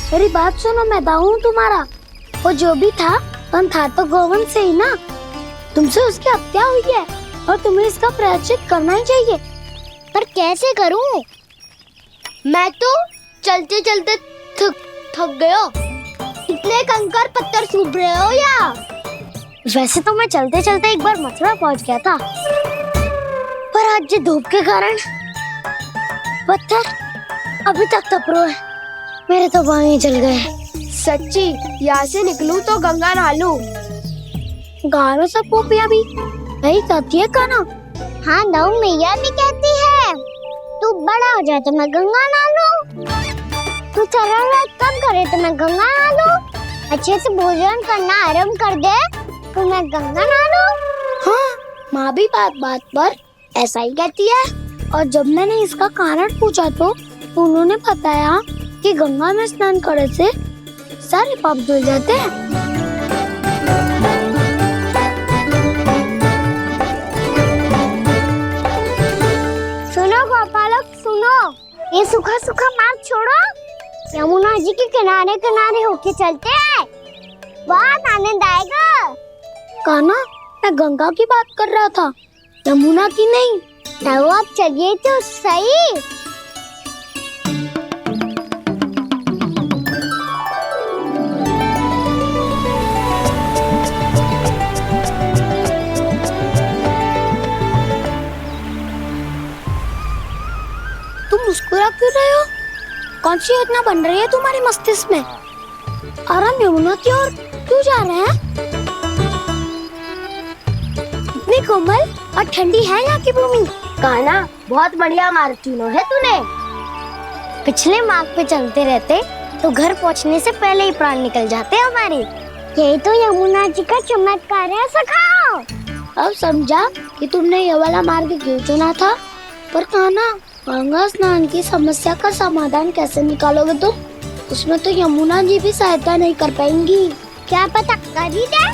मेरी बात सुनो, मैं दाऊ हूँ तुम्हारा। वो जो भी था तो गोवन से ही ना। तुमसे उसकी हत्या हुई है और तुम्हें इसका प्रायश्चित करना ही चाहिए। पर कैसे करूं? मैं तो चलते चलते थक गया। इतने कंकर पत्थर सूख रहे हो या? वैसे तो मैं चलते चलते एक बार मथुरा पहुंच गया था, पर आज ये धूप के कारण पत्थर अभी तक तप रहे हैं। मेरे तो पाँव ही जल गए। सच्ची, यहाँ से निकलूं तो गंगा नहा लूं। गाँव में सब पोपिया भी यही कहती है काना। हाँ, दाऊ मैया भी कहती है तू बड़ा हो जाए तो मैं गंगा नहा लूं, तू चरण व्रत कब करे तो मैं गंगा नहा लूं, अच्छे से भोजन करना आरंभ कर दे तो मैं गंगा नहा लूं। हाँ, माँ भी बात बात पर ऐसा ही कहती है। और जब मैंने इसका कारण पूछा तो उन्होंने बताया कि गंगा में स्नान करने से सारे पाप धुल जाते हैं। सुनो गोपालक, सुनो, ये सूखा सूखा मार्ग छोड़ो, यमुना जी के किनारे किनारे होके चलते हैं, बहुत आनंद आएगा। काना, मैं गंगा की बात कर रहा था, यमुना की नहीं। तो आप चलिए तो सही। तुम मुस्कुरा क्यों रहे हो? कौन सी योजना बन रही है तुम्हारी मस्तिष्क में? और हम यमुना की ओर क्यों जा रहे हैं? इतनी कोमल और ठंडी है यहाँ की भूमि। कान्हा, बहुत बढ़िया मार्ग चुना है तूने। पिछले मार्ग पे चलते रहते तो घर पहुँचने से पहले ही प्राण निकल जाते हमारे। यही तो यमुना जी का चमत्कार है सखाओ। अब समझा कि तुमने ये वाला मार्ग क्यों चुना था। पर कान्हा, गंगा स्नान की समस्या का समाधान कैसे निकालोगे तुम? उसमें तो यमुना जी भी सहायता नहीं कर पाएंगी। क्या पता कर ही दे।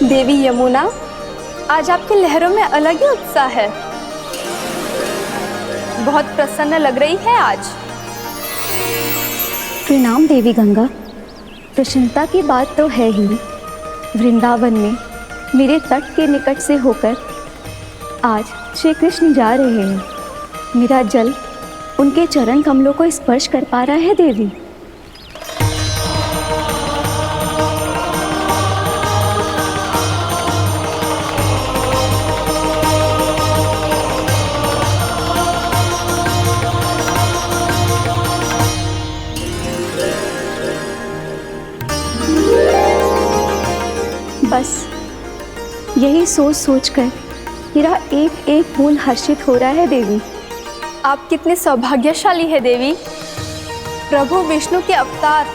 देवी यमुना, आज आपकी लहरों में अलग ही उत्साह है। बहुत प्रसन्न लग रही है आज। प्रणाम देवी गंगा। प्रसन्नता की बात तो है ही। वृंदावन में मेरे तट के निकट से होकर आज श्री कृष्ण जा रहे हैं। मेरा जल उनके चरण कमलों को स्पर्श कर पा रहा है देवी। बस यही सोच सोचकर मेरा एक एक फूल हर्षित हो रहा है देवी। आप कितने सौभाग्यशाली है देवी। प्रभु विष्णु के अवतार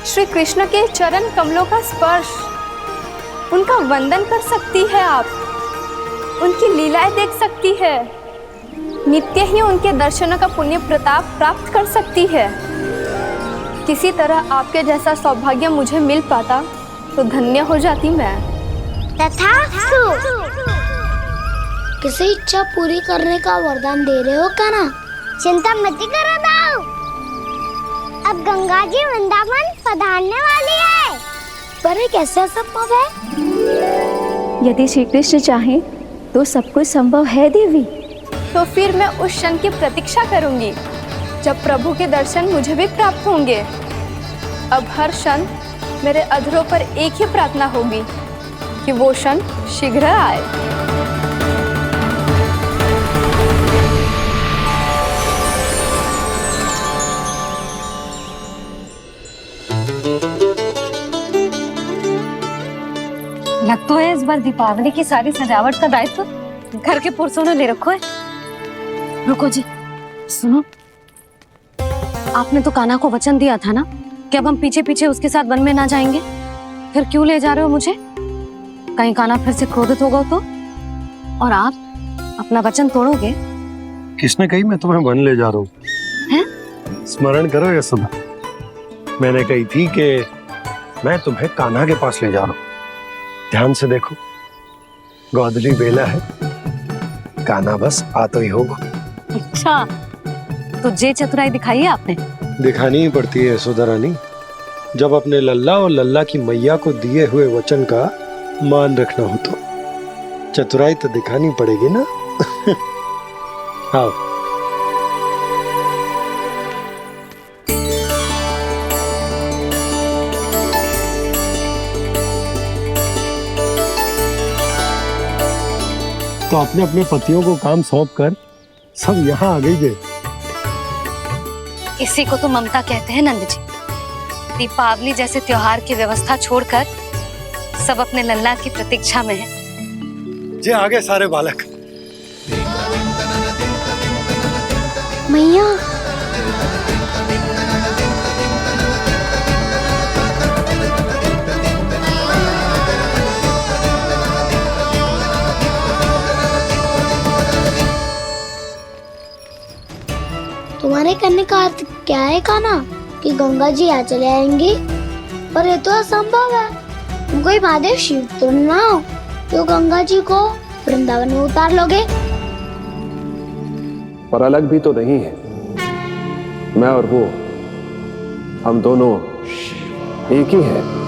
श्री कृष्ण के चरण कमलों का स्पर्श, उनका वंदन कर सकती है आप, उनकी लीलाएं देख सकती है, नित्य ही उनके दर्शनों का पुण्य प्रताप प्राप्त कर सकती है। किसी तरह आपके जैसा सौभाग्य मुझे मिल पाता तो धन्य हो जाती मैं। तथास्तु। किसी इच्छा पूरी करने का वरदान दे रहे हो कान्हा? चिंता मत करो दाऊ, अब गंगा जी वृंदावन पधारने वाली है। पर ये कैसे संभव है? यदि श्री कृष्ण चाहें तो सब कुछ संभव है देवी। तो फिर मैं उस क्षण की प्रतीक्षा करूंगी जब प्रभु के दर्शन मुझे भी प्राप्त होंगे। अब हर क्षण मेरे अधरों पर एक ही प्रार्थना होगी कि वो क्षण शीघ्र आए। लग तो है इस बार दीपावली की सारी सजावट का दायित्व घर के पुरुषों ने ले रखो है। रुको जी, सुनो, आपने तो कान्हा को वचन दिया था ना कि अब हम पीछे पीछे उसके साथ वन में ना जाएंगे। फिर क्यों ले जा रहे हो मुझे? कहीं कान्हा फिर से क्रोधित होगा तो? और आप अपना वचन तोड़ोगे? किसने कही मैं तुम्हें वन ले जा रहा हूँ? स्मरण करो यशोदा, मैंने कही थी कि मैं तुम्हें कान्हा के पास ले जा रहा हूँ। ध्यान से देखो, गोदली बेला है, कान्हा बस आ तो ही होगा। अच्छा, तो जे चतुराई दिखाई है आपने? दिखानी ही पड़ती है यशोदा रानी, जब अपने लल्ला और लल्ला की मैया को दिए हुए वचन का मान रखना हो तो चतुराई तो दिखानी पड़ेगी ना। हाँ, तो अपने अपने पतियों को काम सौंप कर सब यहाँ आ गई थे। इसी को तो ममता कहते हैं नंद जी। दीपावली जैसे त्योहार की व्यवस्था छोड़कर सब अपने लल्ला की प्रतीक्षा में हैं। जे आगे सारे बालक। मैया तुम्हारे करने का अर्थ क्या है कान्हा? कि गंगा जी आ चले आएंगी? पर ये तो असंभव है। तुम कोई महादेव शिव तो ना हो तो गंगा जी को वृंदावन में उतार लोगे? पर अलग भी तो नहीं है। मैं और वो, हम दोनों एक ही हैं।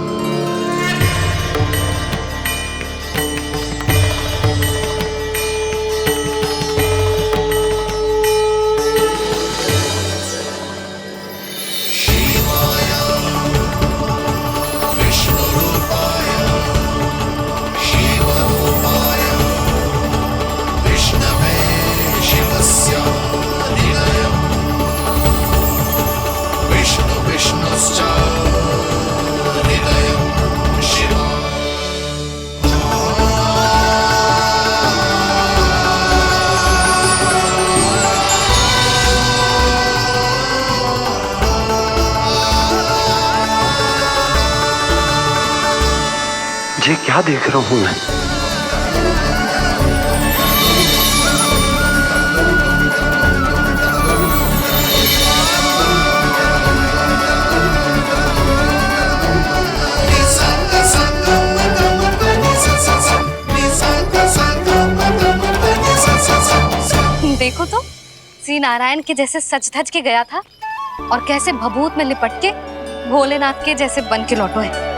ये क्या देख रहा हूँ मैं? देखो तो, श्री नारायण के जैसे सच धज के गया था और कैसे भभूत में लिपट के भोलेनाथ के जैसे बन के लौटो है।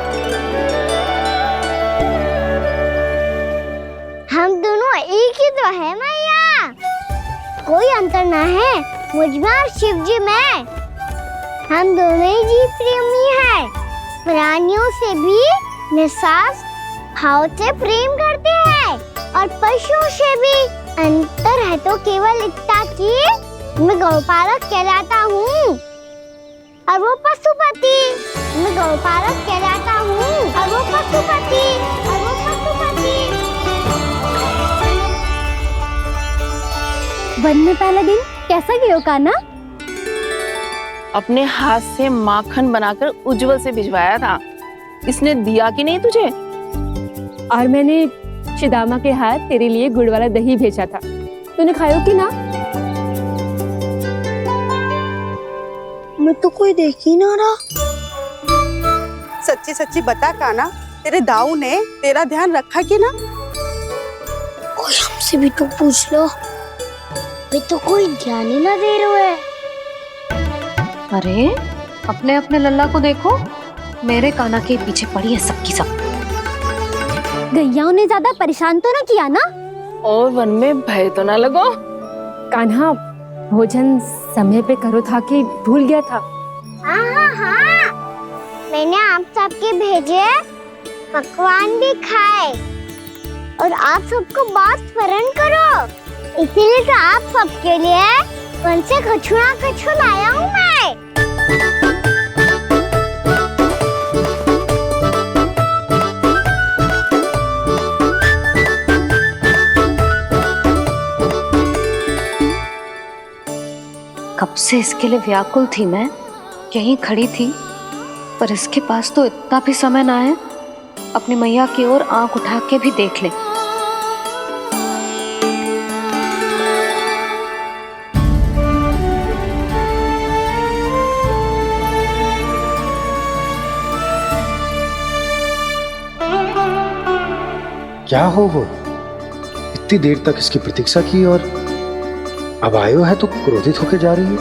हम दोनों एक ही तो है मैया, कोई अंतर ना है मुझ में और शिव जी में। हम दोनों ही जीव प्रेमी हैं, प्राणियों से भी निस्वार्थ भाव से प्रेम करते हैं और पशुओं से भी। अंतर है तो केवल इतना कि मैं गौपालक कहलाता हूँ और वो पशुपति। मैं गौपालक कहलाता हूँ और वो पशुपति। वन में पहला दिन कैसा गया कान्हा? अपने हाथ से माखन बनाकर उज्जवल से भिजवाया था। इसने दिया कि नहीं तुझे? और मैंने शिदामा के हाथ तेरे लिए गुड़ वाला दही भेजा था, तूने खायो कि ना? मैं तो कोई देख ही ना रहा। सच्ची सच्ची बता कान्हा, तेरे दाऊ ने तेरा ध्यान रखा कि ना? कोई हमसे भी तो पूछ लो, वे तो कोई ध्यान ही ना दे रहे है। अरे अपने अपने लल्ला को देखो, मेरे कान्हा के पीछे पड़ी है सबकी सब। गैयाओं ने ज्यादा परेशान तो ना किया ना? और वन में भय तो ना लगो? कान्हा भोजन समय पे करो था कि भूल गया था? हाँ, मैंने आप सबके भेजे पकवान भी खाए और आप सबको बात स्मरण करो, इसीलिए तो आप सबके लिए वन से कछु लाया हूँ मैं। कब से इसके लिए व्याकुल थी मैं, यहीं खड़ी थी, पर इसके पास तो इतना भी समय ना है अपनी मैया की ओर आंख उठा के भी देख ले। क्या हो वो? इतनी देर तक इसकी प्रतीक्षा की और अब आयो है तो क्रोधित होकर जा रही है।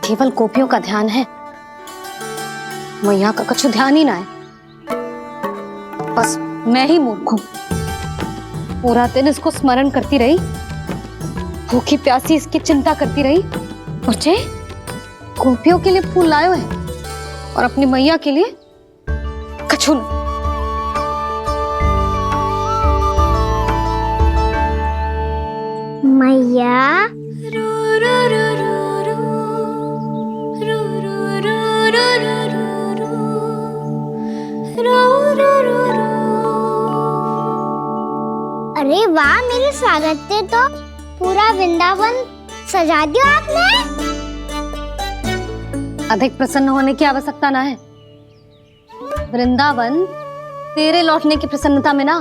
केवल गोपियों का ध्यान है, मैया का कुछ ध्यान ही ना है। बस मैं ही मूर्ख हूं, पूरा दिन इसको स्मरण करती रही, भूखी प्यासी इसकी चिंता करती रही, और जे गोपियों के लिए फूल लायो है और अपनी मैया के लिए कछु न। मैया अरे वाह, मेरे स्वागत पे तो पूरा वृंदावन सजा दिया आपने। अधिक प्रसन्न होने की आवश्यकता ना है। वृंदावन तेरे लौटने की प्रसन्नता में ना,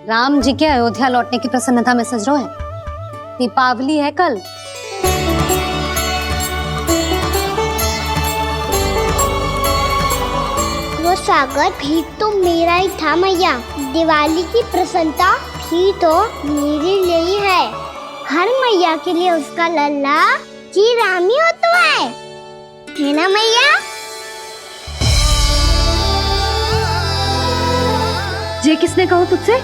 राम जी के अयोध्या लौटने की प्रसन्नता में सज रहे हैं। दीपावली है कल। वो स्वागत भी तो मेरा ही था मैया। दिवाली की प्रसन्नता भी तो मेरे लिए ही है। हर मैया के लिए उसका लल्ला जी राम ही होता है ना मैया? ये किसने कहा तुझसे?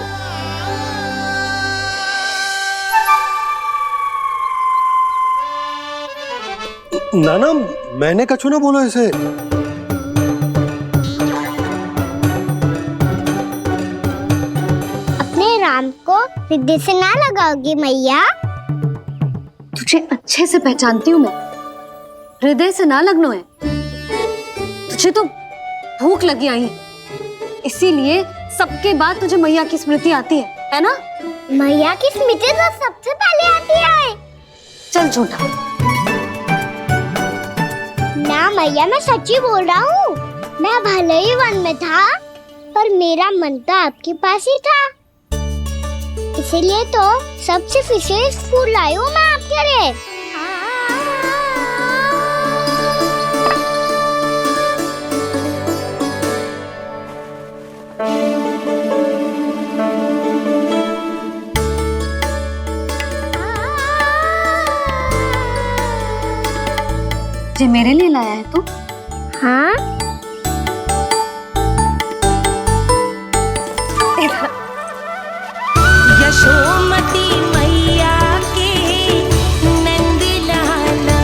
नाना, मैंने कछु ना बोला इसे। अपने राम को हृदय से ना लगाओगी मैया? तुझे अच्छे से पहचानती हूँ मैं, हृदय से ना लगनो है। तुझे तो भूख लगी आई, इसीलिए सबके बाद तुझे मैया की स्मृति आती है ना? मैया की स्मृति तो सबसे पहले आती है। चल झूठा। ना मैया, मैं सच्ची बोल रहा हूँ। मैं भले ही वन में था, पर मेरा मन तो आपके पास ही था। इसीलिए तो सबसे विशेष फूल लाई हूँ मैं आपके लिए। ये मेरे लिए लाया है तू? हाँ, यशोमती मैया के नंद लाला,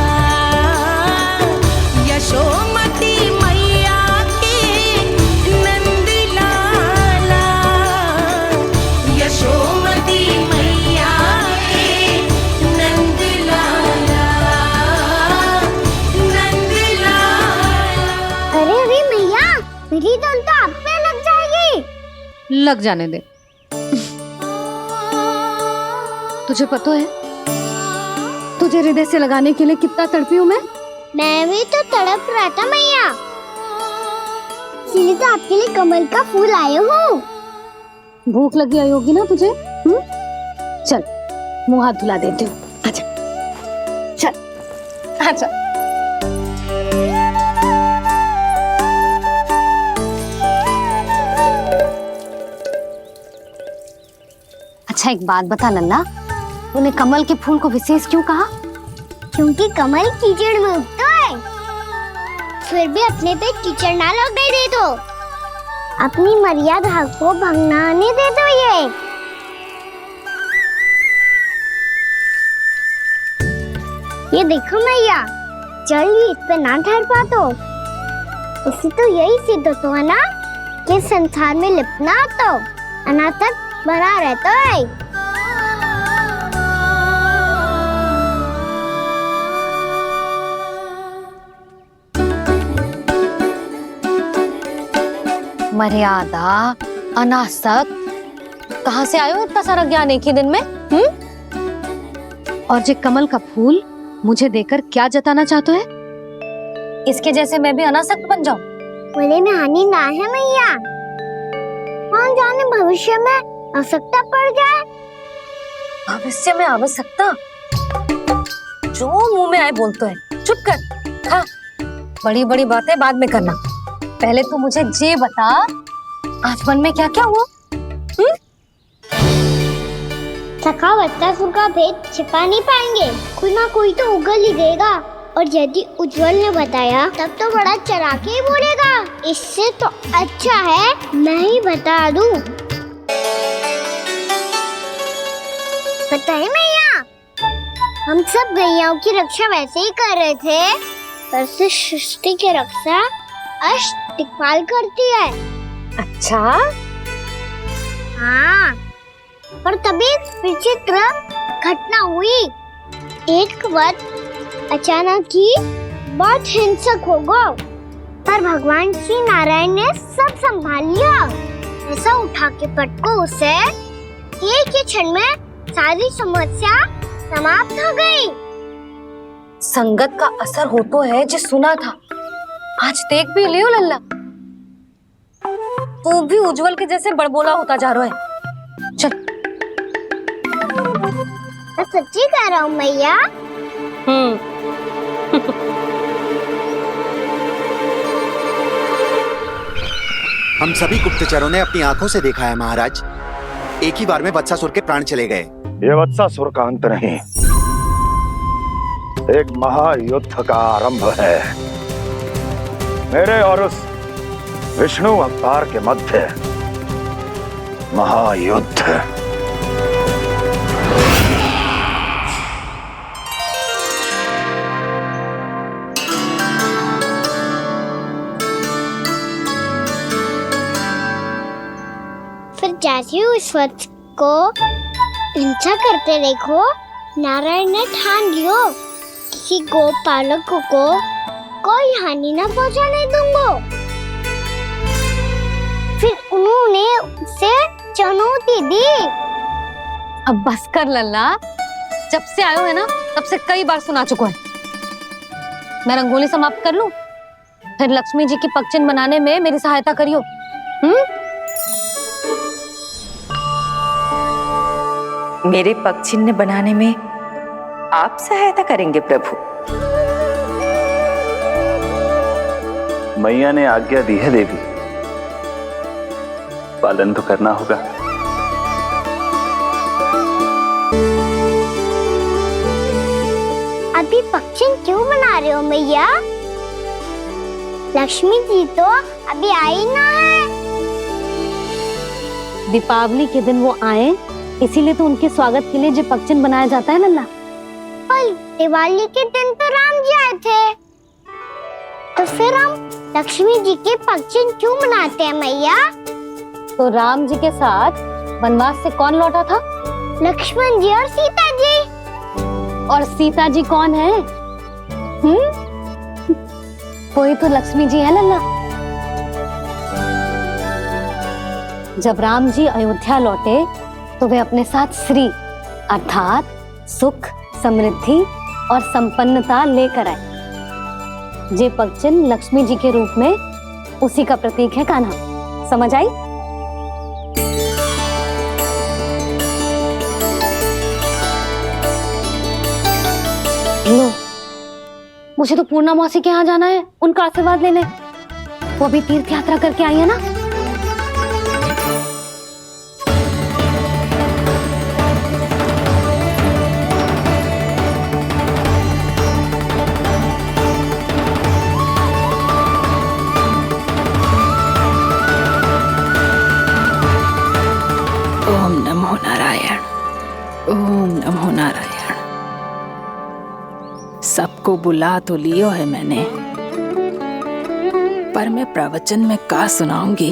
यशोमती मैया के नंद लाला, यशोमती मैया के नंद लाला, नंद लाला। अरे अरे मैया, मेरी धुन तो आप पे लग जाएगी। लग जाने दे। तुझे पता है तुझे हृदय से लगाने के लिए कितना तड़पी हूँ मैं? मैं भी तो तड़प रहा था मैया, इसीलिए तो आपके लिए कमल का फूल आए हूँ। भूख लगी आई होगी ना तुझे? चल मुंह हाथ धुला देती हूँ, आजा। चल आजा। अच्छा एक बात बता लल्ला, तूने कमल के फूल को विशेष क्यों कहा? क्योंकि कमल कीचड़ में उगता है, फिर भी अपने पे कीचड़ ना लगने दे दो। अपनी मर्यादा को भंग ना आने दे दो। ये देखो मैया, जल ही इस पे ना ठहर पा तो इसी तो यही सिद्ध होता है ना कि संसार में लिपना तो अनाथक बना रहता है। मर्यादा, अनासक, कहाँ से आयो इतना सारा ज्ञान एक ही दिन में? और जे कमल का फूल मुझे देकर क्या जताना चाहते है? इसके जैसे मैं भी अनासक्त बन जाऊं? बोले में हानि ना है मैया, कौन जाने भविष्य में आवश्यकता पड़ जाए। भविष्य में आवश्यकता? जो मुंह में आए बोलते हैं, चुप कर। हाँ, बड़ी बड़ी बातें बाद में करना, पहले तू मुझे ये बता आज मन में क्या क्या हुआ? सखा बत्तासुर का भेद छिपा नहीं पाएंगे, कोई ना कोई तो उगल ही देगा। और यदि उज्जवल ने बताया तब तो बड़ा चला के ही बोलेगा। इससे तो अच्छा है मैं ही बता दूं। बताइए मैया, हम सब गैयाओं की रक्षा वैसे ही कर रहे थे, पर से सृष्टि की रक्षा अष्ट दिक्पाल करती है। अच्छा, हाँ, पर तभी विचित्र घटना हुई। एक वक्त अचानक ही बहुत हिंसक हो गया, पर भगवान श्री नारायण ने सब संभाल लिया। ऐसा उठा के पटको उसे, एक ही क्षण में सारी समस्या समाप्त हो गई। संगत का असर हो तो है जो सुना था, आज देख भी लियो लल्ला, तू भी उज्जवल के जैसे बड़बोला होता जा रहा है। चल। मैं सच्ची कह रहा हूँ मैया। हम सभी गुप्तचरों ने अपनी आंखों से देखा है महाराज, एक ही बार में वत्सासुर के प्राण चले गए। ये वत्सासुर का अंत नहीं, एक महायुद्ध का आरंभ है। मेरे और उस विष्णु अवतार के मध्य महायुद्ध। फिर जैसे ही उस वक्त को हिंसा करते देखो, नारायण ने ठान लियो किसी गोपालक को कोई हानि न पहुंचाने दूंगा। फिर उन्होंने उसे चुनौती दी। अब बस कर लल्ला, जब से आयो है ना तब से कई बार सुना चुका है। मैं रंगोली समाप्त कर लूं, फिर लक्ष्मी जी की पगचिन बनाने में मेरी सहायता करियो। मेरे पगचिन्ह बनाने में आप सहायता करेंगे प्रभु? मैया ने आज्ञा दी है देवी, पालन तो करना होगा। अभी पगचिन क्यों बना रहे हो मैया? लक्ष्मी जी तो अभी आई ना है। दीपावली के दिन वो आए, इसीलिए तो उनके स्वागत के लिए जो पगचिन बनाया जाता है लल्ला। पर दिवाली के दिन तो राम जी आए थे, तो फिर हम लक्ष्मी जी के पगचिन क्यों बनाते हैं मैया? तो राम जी के साथ वनवास से कौन लौटा था? लक्ष्मण जी और सीता जी। और सीता जी कौन है? वही तो लक्ष्मी जी है लल्ला। जब राम जी अयोध्या लौटे तो वे अपने साथ श्री अर्थात सुख, समृद्धि और संपन्नता लेकर आए। जे पगचिन लक्ष्मी जी के रूप में उसी का प्रतीक है कान्हा। समझ आई? लो, मुझे तो पूर्णा मौसी के यहाँ जाना है, उनका आशीर्वाद लेने। वो अभी तीर्थ यात्रा करके आई है ना। ओम नमो नारायण, ओम नमो नारायण। सबको बुला तो लियो है मैंने, पर मैं प्रवचन में का सुनाऊंगी,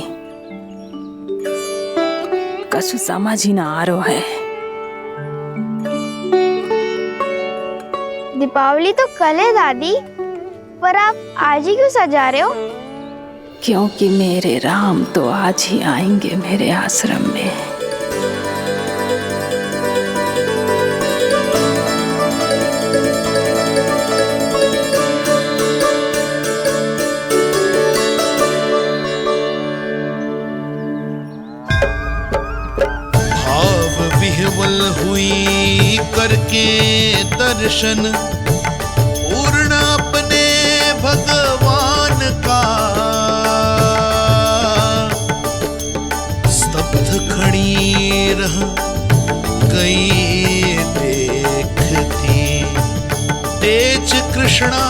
कछु समझ ही ना आ रहा है। दीपावली तो कल है दादी, पर आप आज ही क्यों सजा रहे हो? क्योंकि मेरे राम तो आज ही आएंगे मेरे आश्रम में। भाव विह्वल हुई करके दर्शन, पूर्ण अपने भगवान का, स्तब्ध खड़ी रह गई देखती तेज कृष्णा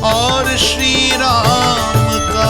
और श्री राम का।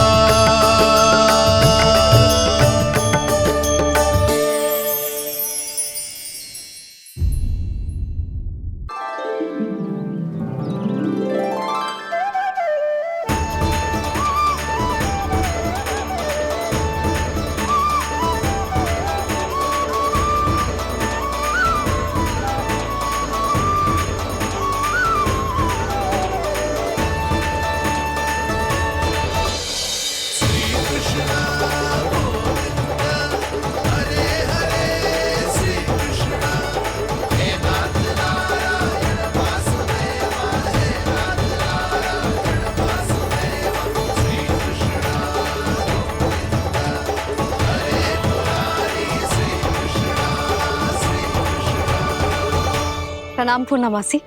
प्रणाम पूर्णमासी।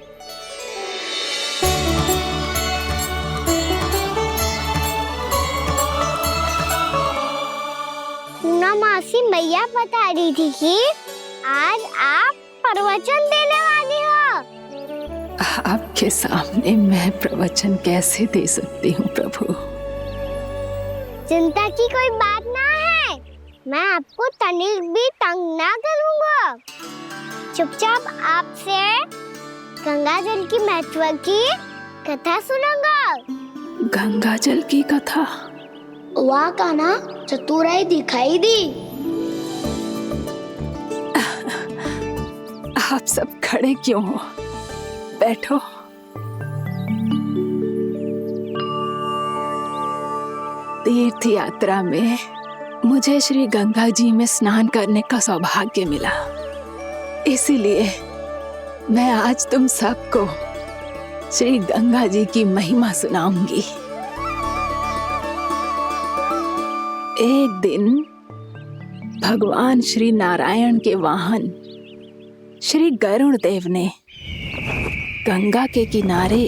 पूर्णमासी मैया बता रही थी कि आज आप प्रवचन देने वाली हो। आपके सामने मैं प्रवचन कैसे दे सकती हूँ प्रभु? चिंता की कोई बात ना है, मैं आपको तनिक भी तंग ना करूँगा। चुपचाप आपसे गंगा जल की महत्व की कथा सुनूंगा। गंगा जल की कथा? वाह कान्हा, चतुराई दिखाई दी। आप सब खड़े क्यों हो? बैठो। तीर्थ यात्रा में मुझे श्री गंगा जी में स्नान करने का सौभाग्य मिला, इसीलिए मैं आज तुम सबको श्री गंगा जी की महिमा सुनाऊंगी। एक दिन भगवान श्री नारायण के वाहन श्री गरुड़ देव ने गंगा के किनारे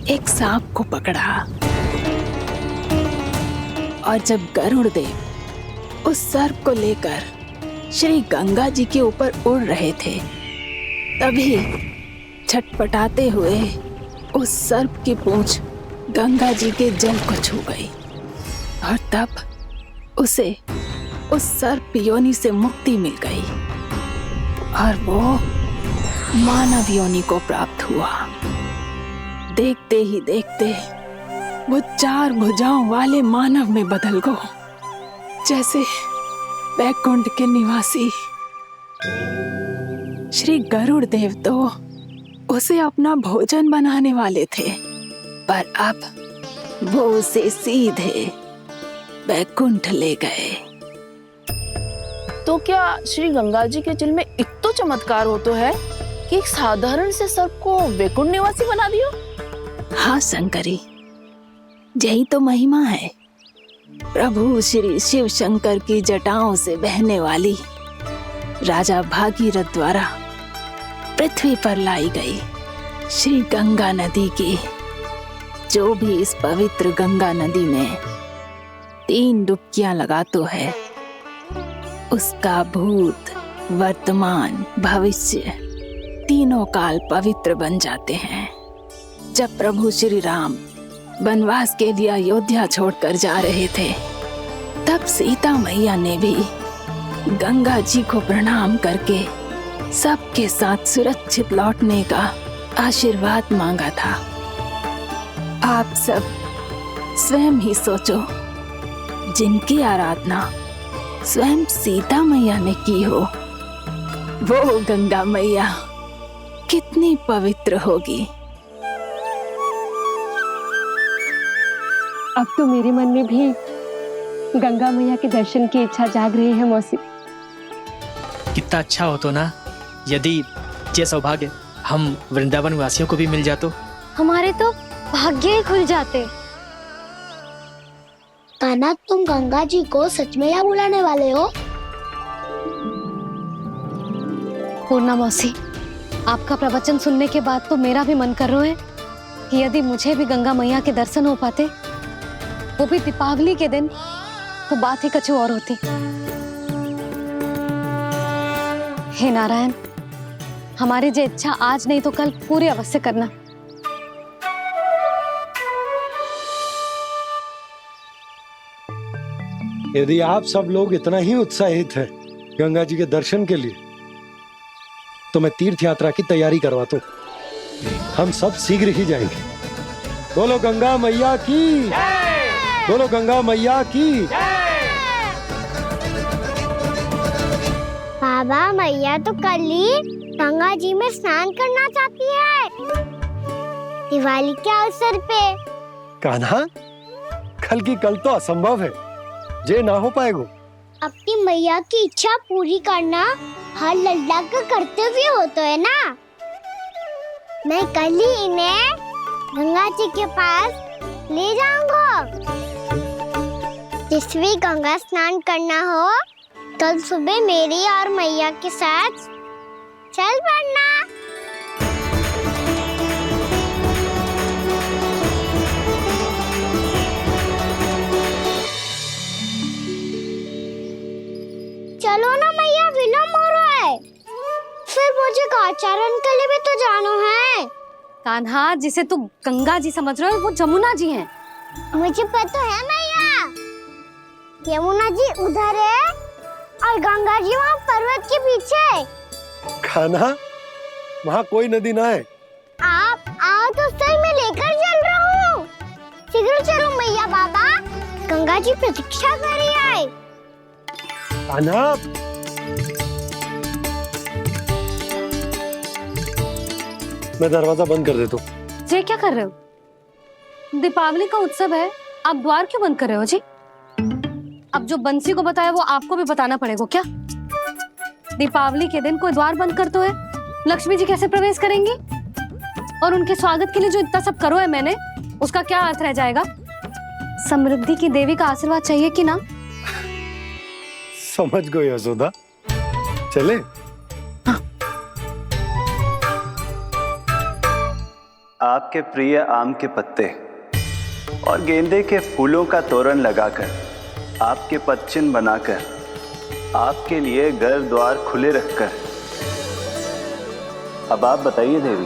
एक सांप को पकड़ा, और जब गरुड़ देव उस सर्प को लेकर श्री गंगा जी के ऊपर उड़ रहे थे, तभी छटपटाते हुए उस सर्प की पूंछ गंगा जी के जल को छू गई, और तब उसे उस सर्प योनि से मुक्ति मिल गई और वो मानव योनि को प्राप्त हुआ। देखते ही देखते वो 4 भुजाओं वाले मानव में बदल गो, जैसे बैकुंठ के निवासी। श्री गरुड़ देव तो उसे अपना भोजन बनाने वाले थे, पर अब वो उसे सीधे बैकुंठ ले गए। तो क्या श्री गंगा जी के जल में इतना चमत्कार हो तो है कि एक साधारण से सर्प को वैकुंठ निवासी बना दियो? हाँ शंकरी, यही तो महिमा है। प्रभु श्री शिव शंकर की जटाओं से बहने वाली राजा भागीरथ द्वारा पृथ्वी पर लाई गई श्री गंगा नदी की, जो भी इस पवित्र गंगा नदी में 3 डुबकियां लगातो है, उसका भूत, वर्तमान, भविष्य तीनों काल पवित्र बन जाते हैं। जब प्रभु श्री राम वनवास के लिए अयोध्या छोड़कर जा रहे थे, तब सीता मैया ने भी गंगा जी को प्रणाम करके सबके साथ सुरक्षित लौटने का आशीर्वाद मांगा था। आप सब स्वयं ही सोचो, जिनकी आराधना स्वयं सीता मैया ने की हो, वो गंगा मैया कितनी पवित्र होगी। अब तो मेरे मन में भी गंगा मैया के दर्शन की इच्छा जाग रही है मौसी। कितना अच्छा हो तो ना यदि ये सौभाग्य हम वृंदावन वासियों को भी मिल जातो। हमारे तो भाग्य ही खुल जाते। कान्हा, तुम गंगा जी को सच में यहाँ बुलाने वाले हो? पूर्णा मौसी, आपका प्रवचन सुनने के बाद तो मेरा भी मन कर रहा है कि यदि मुझे भी गंगा मैया के दर्शन हो पाते, वो भी दीपावली के दिन, तो बात ही कुछ और होती। हे नारायण, हमारी जो इच्छा आज नहीं तो कल पूरी अवश्य करना। यदि आप सब लोग इतना ही उत्साहित हैं गंगा जी के दर्शन के लिए, तो मैं तीर्थ यात्रा की तैयारी करवाता हूँ। हम सब शीघ्र ही जाएंगे। बोलो गंगा मैया की, बोलो गंगा मैया की। बाबा, मैया तो कल ही गंगा जी में स्नान करना चाहती है, दिवाली के अवसर पे। कान्हा, कल की कल तो असंभव है, जे ना हो पाएगा। अपनी मैया की इच्छा पूरी करना हर लल्ला का कर्तव्य होता है ना। मैं कल ही इन्हें गंगा जी के पास ले जाऊंगा। जिस भी गंगा स्नान करना हो, कल सुबह मेरी और मैया के साथ चल पड़ना। चलो ना मैया, विलम्ब हो रहा है। फिर मुझे काचारण के लिए भी तो जाना है। कान्हा, जिसे तू गंगा जी समझ रहे हो, वो जमुना जी हैं। मुझे पता है मैया, यमुना जी उधर है और गंगा जी वहाँ पर्वत के पीछे। कान्हा, वहाँ कोई नदी ना है। आप आओ तो सही, मैं लेकर चल रहा हूँ। शीघ्र चलो मैया। बाबा, गंगा जी प्रतीक्षा कर रही है। कान्हा, मैं दरवाजा बंद कर देता हूँ। जी क्या कर रहे हो? दीपावली का उत्सव है, आप द्वार क्यों बंद कर रहे हो जी? अब जो बंसी को बताया वो आपको भी बताना पड़ेगा क्या? दीपावली के दिन कोई द्वार बंद कर तो है, लक्ष्मी जी कैसे प्रवेश करेंगी? और उनके स्वागत के लिए जो इतना सब करो है मैंने, उसका क्या अर्थ रह जाएगा? समृद्धि की देवी का आशीर्वाद चाहिए कि ना? समझ गई यशोदा, चले। आपके प्रिय आम के पत्ते और गेंदे के फूलों का तोरण लगाकर, आपके पदचिन्ह बनाकर, आपके लिए घर द्वार खुले रखकर, अब आप बताइए देवी,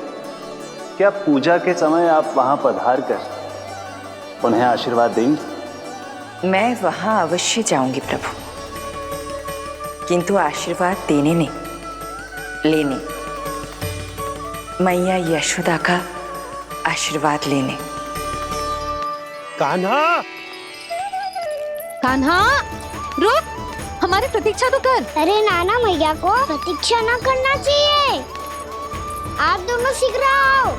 क्या पूजा के समय आप वहां पधार कर उन्हें आशीर्वाद देंगी? मैं वहां अवश्य जाऊंगी प्रभु, किंतु आशीर्वाद देने नहीं, लेने, मैया यशोदा का आशीर्वाद लेने। कान्हा, कान्हा, रुक, हमारी प्रतीक्षा तो कर। अरे नाना, मैया को प्रतीक्षा ना करना चाहिए। आप दोनों शीघ्र आओ।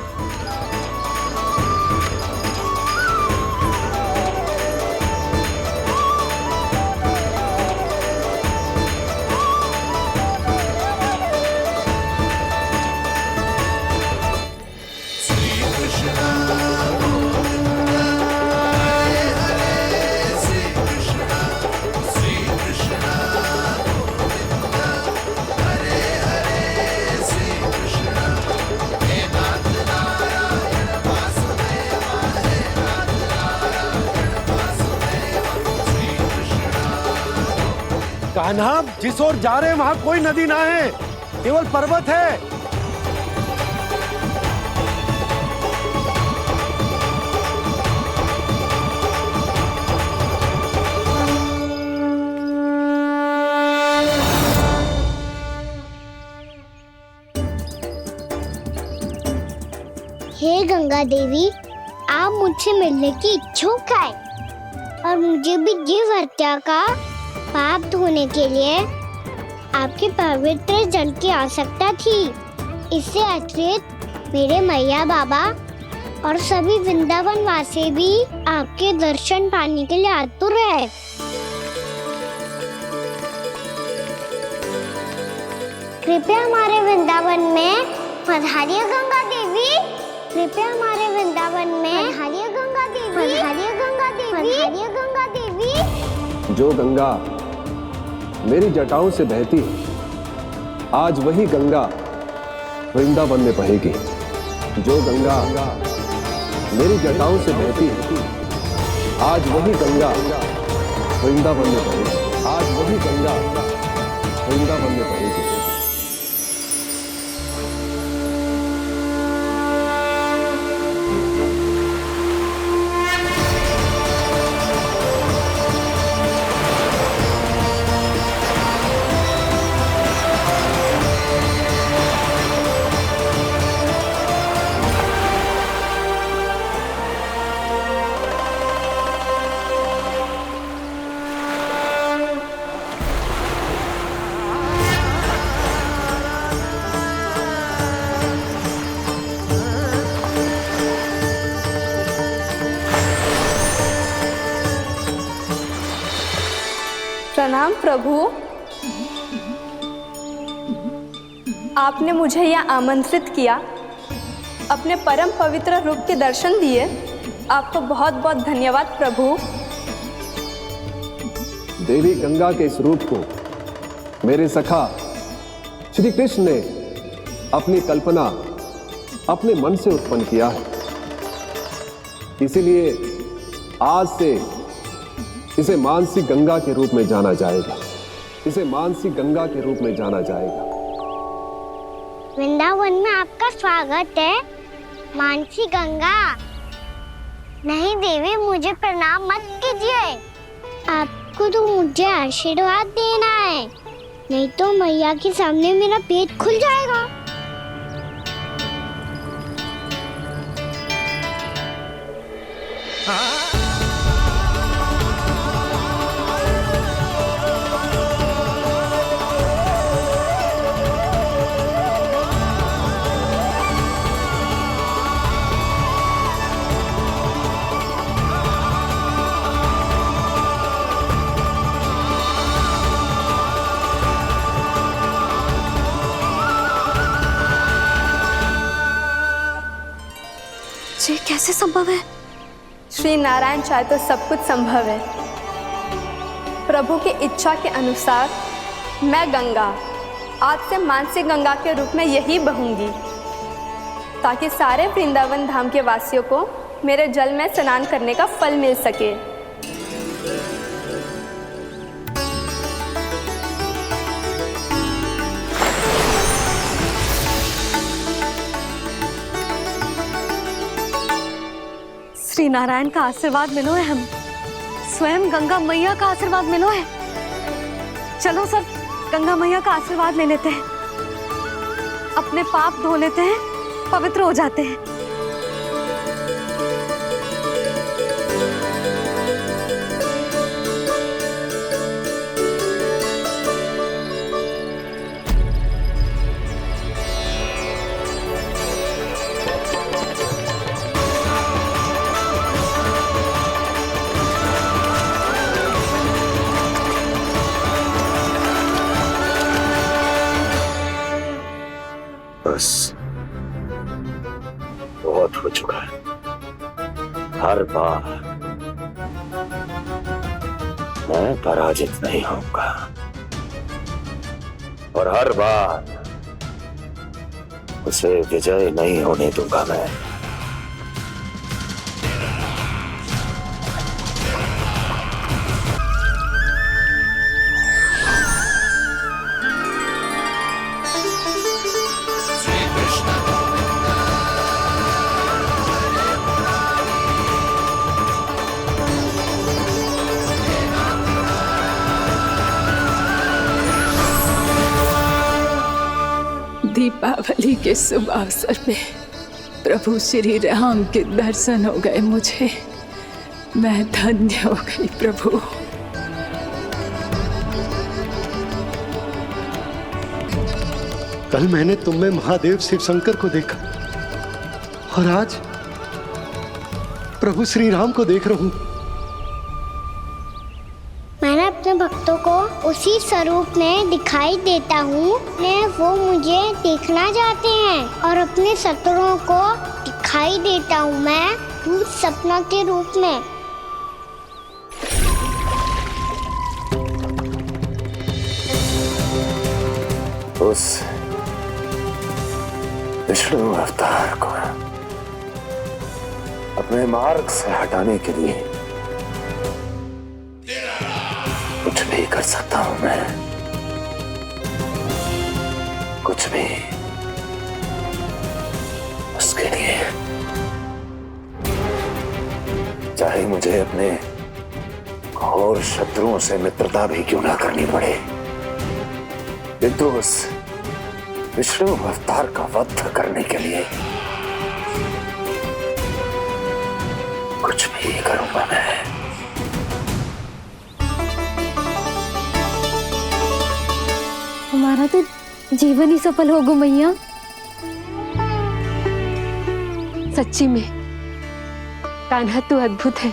कान्हा, जिस ओर जा रहे हैं वहां कोई नदी ना है, केवल पर्वत है। हे गंगा देवी, आप मुझसे मिलने की इच्छुक है और मुझे भी जीव हत्या का पाप धोने के लिए आपके पवित्र जल की आवश्यकता थी। इससे अतिरिक्त मेरे मैया बाबा और सभी वृंदावन वासी भी आपके दर्शन पाने के लिए आतुर है। कृपया हमारे वृंदावन में पधारिए गंगा देवी। कृपया हमारे वृंदावन में पधारिए गंगा देवी। पधारिए गंगा देवी। पधारिए गंगा देवी। जो गंगा मेरी जटाओं से बहती है, आज वही गंगा वृंदावन में बहेगी। जो गंगा मेरी जटाओं से बहती है, आज वही गंगा वृंदावन में बहेगी। आज वही गंगा वृंदावन में बहेगी। प्रणाम प्रभु। आपने मुझे यह आमंत्रित किया, अपने परम पवित्र रूप के दर्शन दिए। आपको बहुत बहुत धन्यवाद प्रभु। देवी गंगा के इस रूप को मेरे सखा श्री कृष्ण ने अपनी कल्पना अपने मन से उत्पन्न किया है। इसीलिए आज से इसे मानसी गंगा के रूप में जाना जाएगा। इसे मानसी गंगा के रूप में जाना जाएगा। वृंदावन में आपका स्वागत है मानसी गंगा। नहीं देवी, मुझे प्रणाम मत कीजिए। आपको तो मुझे आशीर्वाद देना है, नहीं तो मैया के सामने मेरा पेट खुल जाएगा। ये कैसे संभव है? श्री नारायण चाहे तो सब कुछ संभव है। प्रभु की इच्छा के अनुसार मैं गंगा आज से मानसी गंगा के रूप में यही बहूंगी, ताकि सारे वृंदावन धाम के वासियों को मेरे जल में स्नान करने का फल मिल सके। श्री नारायण का आशीर्वाद मिलो है, हम स्वयं गंगा मैया का आशीर्वाद मिलो है। चलो सब गंगा मैया का आशीर्वाद ले लेते हैं, अपने पाप धो लेते हैं, पवित्र हो जाते हैं। बस बहुत हो चुका है। हर बार मैं पराजित नहीं होऊंगा और हर बार उसे विजय नहीं होने दूंगा मैं। दीपावली के शुभ अवसर पे प्रभु श्री राम के दर्शन हो गए मुझे। मैं धन्य हो गई प्रभु। कल मैंने तुम में महादेव शिव शंकर को देखा और आज प्रभु श्री राम को देख रहा हूं। मैंने अपने भक्तों को उस उसी स्वरूप में दिखाई देता हूँ वो मुझे देखना चाहते हैं और अपने शत्रुओं को दिखाई देता हूँ मैं भूत सपना के रूप में। उस विष्णु अवतार को अपने मार्ग से हटाने के लिए कुछ भी कर सकता हूं मैं, कुछ भी। उसके लिए चाहे मुझे अपने घोर शत्रुओं से मित्रता भी क्यों ना करनी पड़े, किंतु उस विष्णु अवतार का वध करने के लिए कुछ भी करूंगा मैं। हमारा तो जीवन ही सफल हो गो मैया। सच्ची में कान्हा तू अद्भुत है।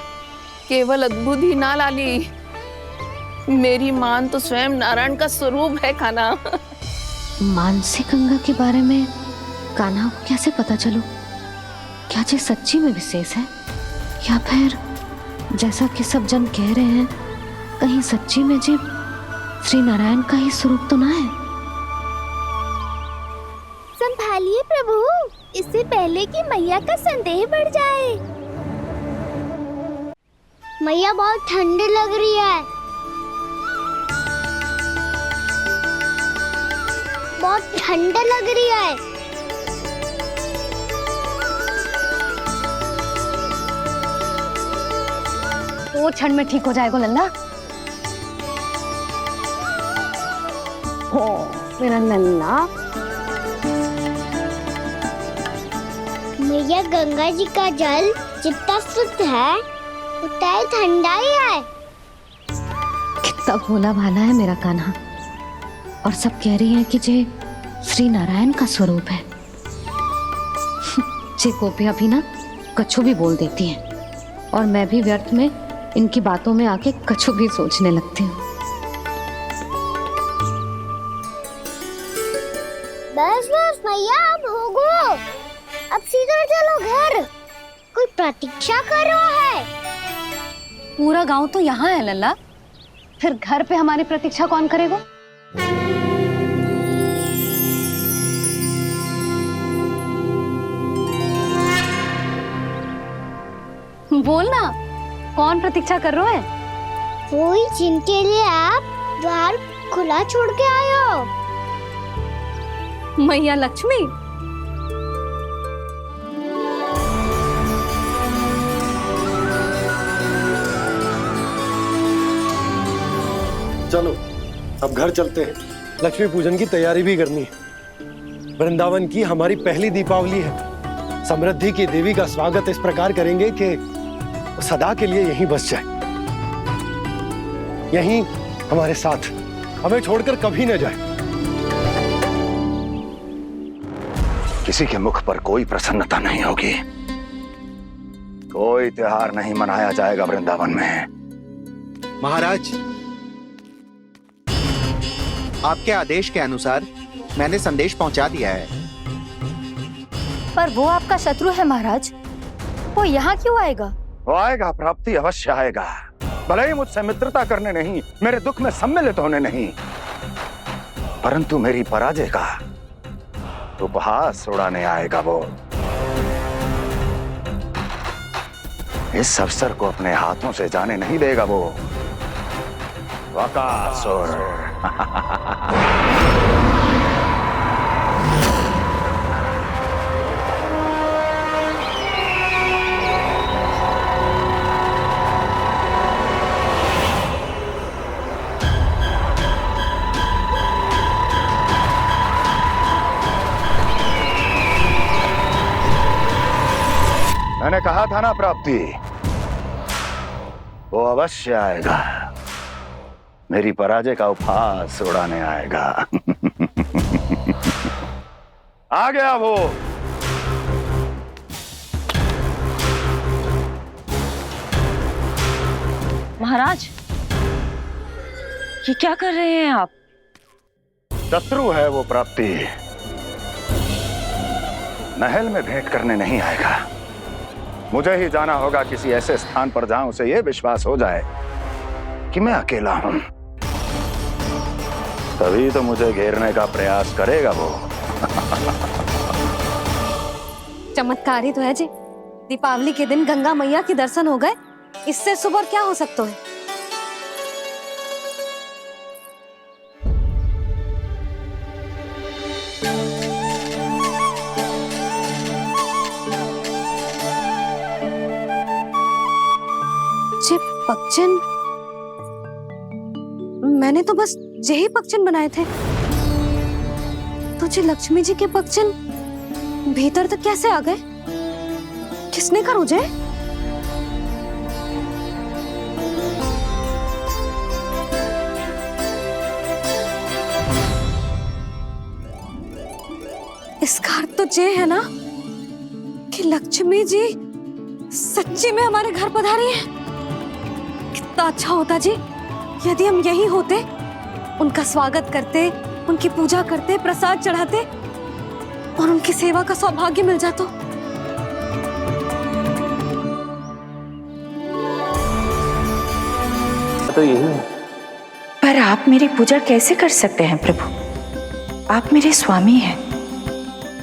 केवल अद्भुत ही ना लाली, मेरी मान तो स्वयं नारायण का स्वरूप है कान्हा। मानसी गंगा के बारे में कान्हा को कैसे पता चलो? क्या ये सच्ची में विशेष है या फिर जैसा कि सब जन कह रहे हैं कहीं सच्ची में जी श्री नारायण का ही स्वरूप तो ना है? संभालिए प्रभु, इससे पहले कि मैया का संदेह बढ़ जाए। मैया बहुत ठंडी लग रही है, बहुत ठंडा लग रही है। वो क्षण में ठीक हो जाएगा लल्ला। हो मेरा लल्ला। मैया गंगा जी का जल जितना शुद्ध है उतना ही ठंडा ही है। कितना भोला भाला है मेरा कान्हा। और सब कह रही हैं कि ये श्री नारायण का स्वरूप है। जे गोपियां भी ना कछु भी बोल देती हैं और मैं भी व्यर्थ में इनकी बातों में आके कछु भी सोचने लगती हूँ। बस बस मैया, अब होगो, अब सीधा चलो घर। कोई प्रतीक्षा कर रहा है। पूरा गांव तो यहाँ है लल्ला, फिर घर पे हमारी प्रतीक्षा कौन करेगा? बोल ना, कौन प्रतीक्षा कर रहा है? वही जिनके लिए आप द्वार खुला छोड़ के आए हो। मैया लक्ष्मी। चलो अब घर चलते हैं, लक्ष्मी पूजन की तैयारी भी करनी है। वृंदावन की हमारी पहली दीपावली है। समृद्धि की देवी का स्वागत इस प्रकार करेंगे कि सदा के लिए यहीं बस जाए, यहीं हमारे साथ, हमें छोड़कर कभी न जाए। किसी के मुख पर कोई प्रसन्नता नहीं होगी, कोई त्योहार नहीं मनाया जाएगा वृंदावन में। महाराज, आपके आदेश के अनुसार मैंने संदेश पहुंचा दिया है। पर वो आपका शत्रु है महाराज, वो यहाँ क्यों आएगा? वो आएगा, प्राप्ति अवश्य आएगा। भले ही मुझसे मित्रता करने नहीं, मेरे दुख में सम्मिलित होने नहीं, परंतु मेरी पराजय का उपहास उड़ाने आएगा वो। इस अवसर को अपने हाथों से जाने नहीं देगा वो बकासुर। मैंने कहा था ना प्राप्ति, वो अवश्य आएगा, मेरी पराजय का उपहास उड़ाने आएगा। आ गया वो। महाराज, ये क्या कर रहे हैं आप? शत्रु है वो प्राप्ति, महल में भेंट करने नहीं आएगा। मुझे ही जाना होगा किसी ऐसे स्थान पर जहां उसे यह विश्वास हो जाए कि मैं अकेला हूं, तभी तो मुझे घेरने का प्रयास करेगा वो। चमत्कार ही तो है जी, दीपावली के दिन गंगा मैया के दर्शन हो गए, इससे शुभ और क्या हो सकता है। जे पक्षन, मैंने तो बस यही पक्षन बनाए थे, तो जे लक्ष्मी जी के पक्षन भीतर तक कैसे आ गए? किसने करो जे? इसका अर्थ तो ये है ना कि लक्ष्मी जी सच्ची में हमारे घर पधारी है। कितना अच्छा होता जी यदि हम यही होते, उनका स्वागत करते, उनकी पूजा करते, प्रसाद चढ़ाते और उनकी सेवा का सौभाग्य मिल जाता। तो यही है। पर आप मेरी पूजा कैसे कर सकते हैं प्रभु? आप मेरे स्वामी हैं,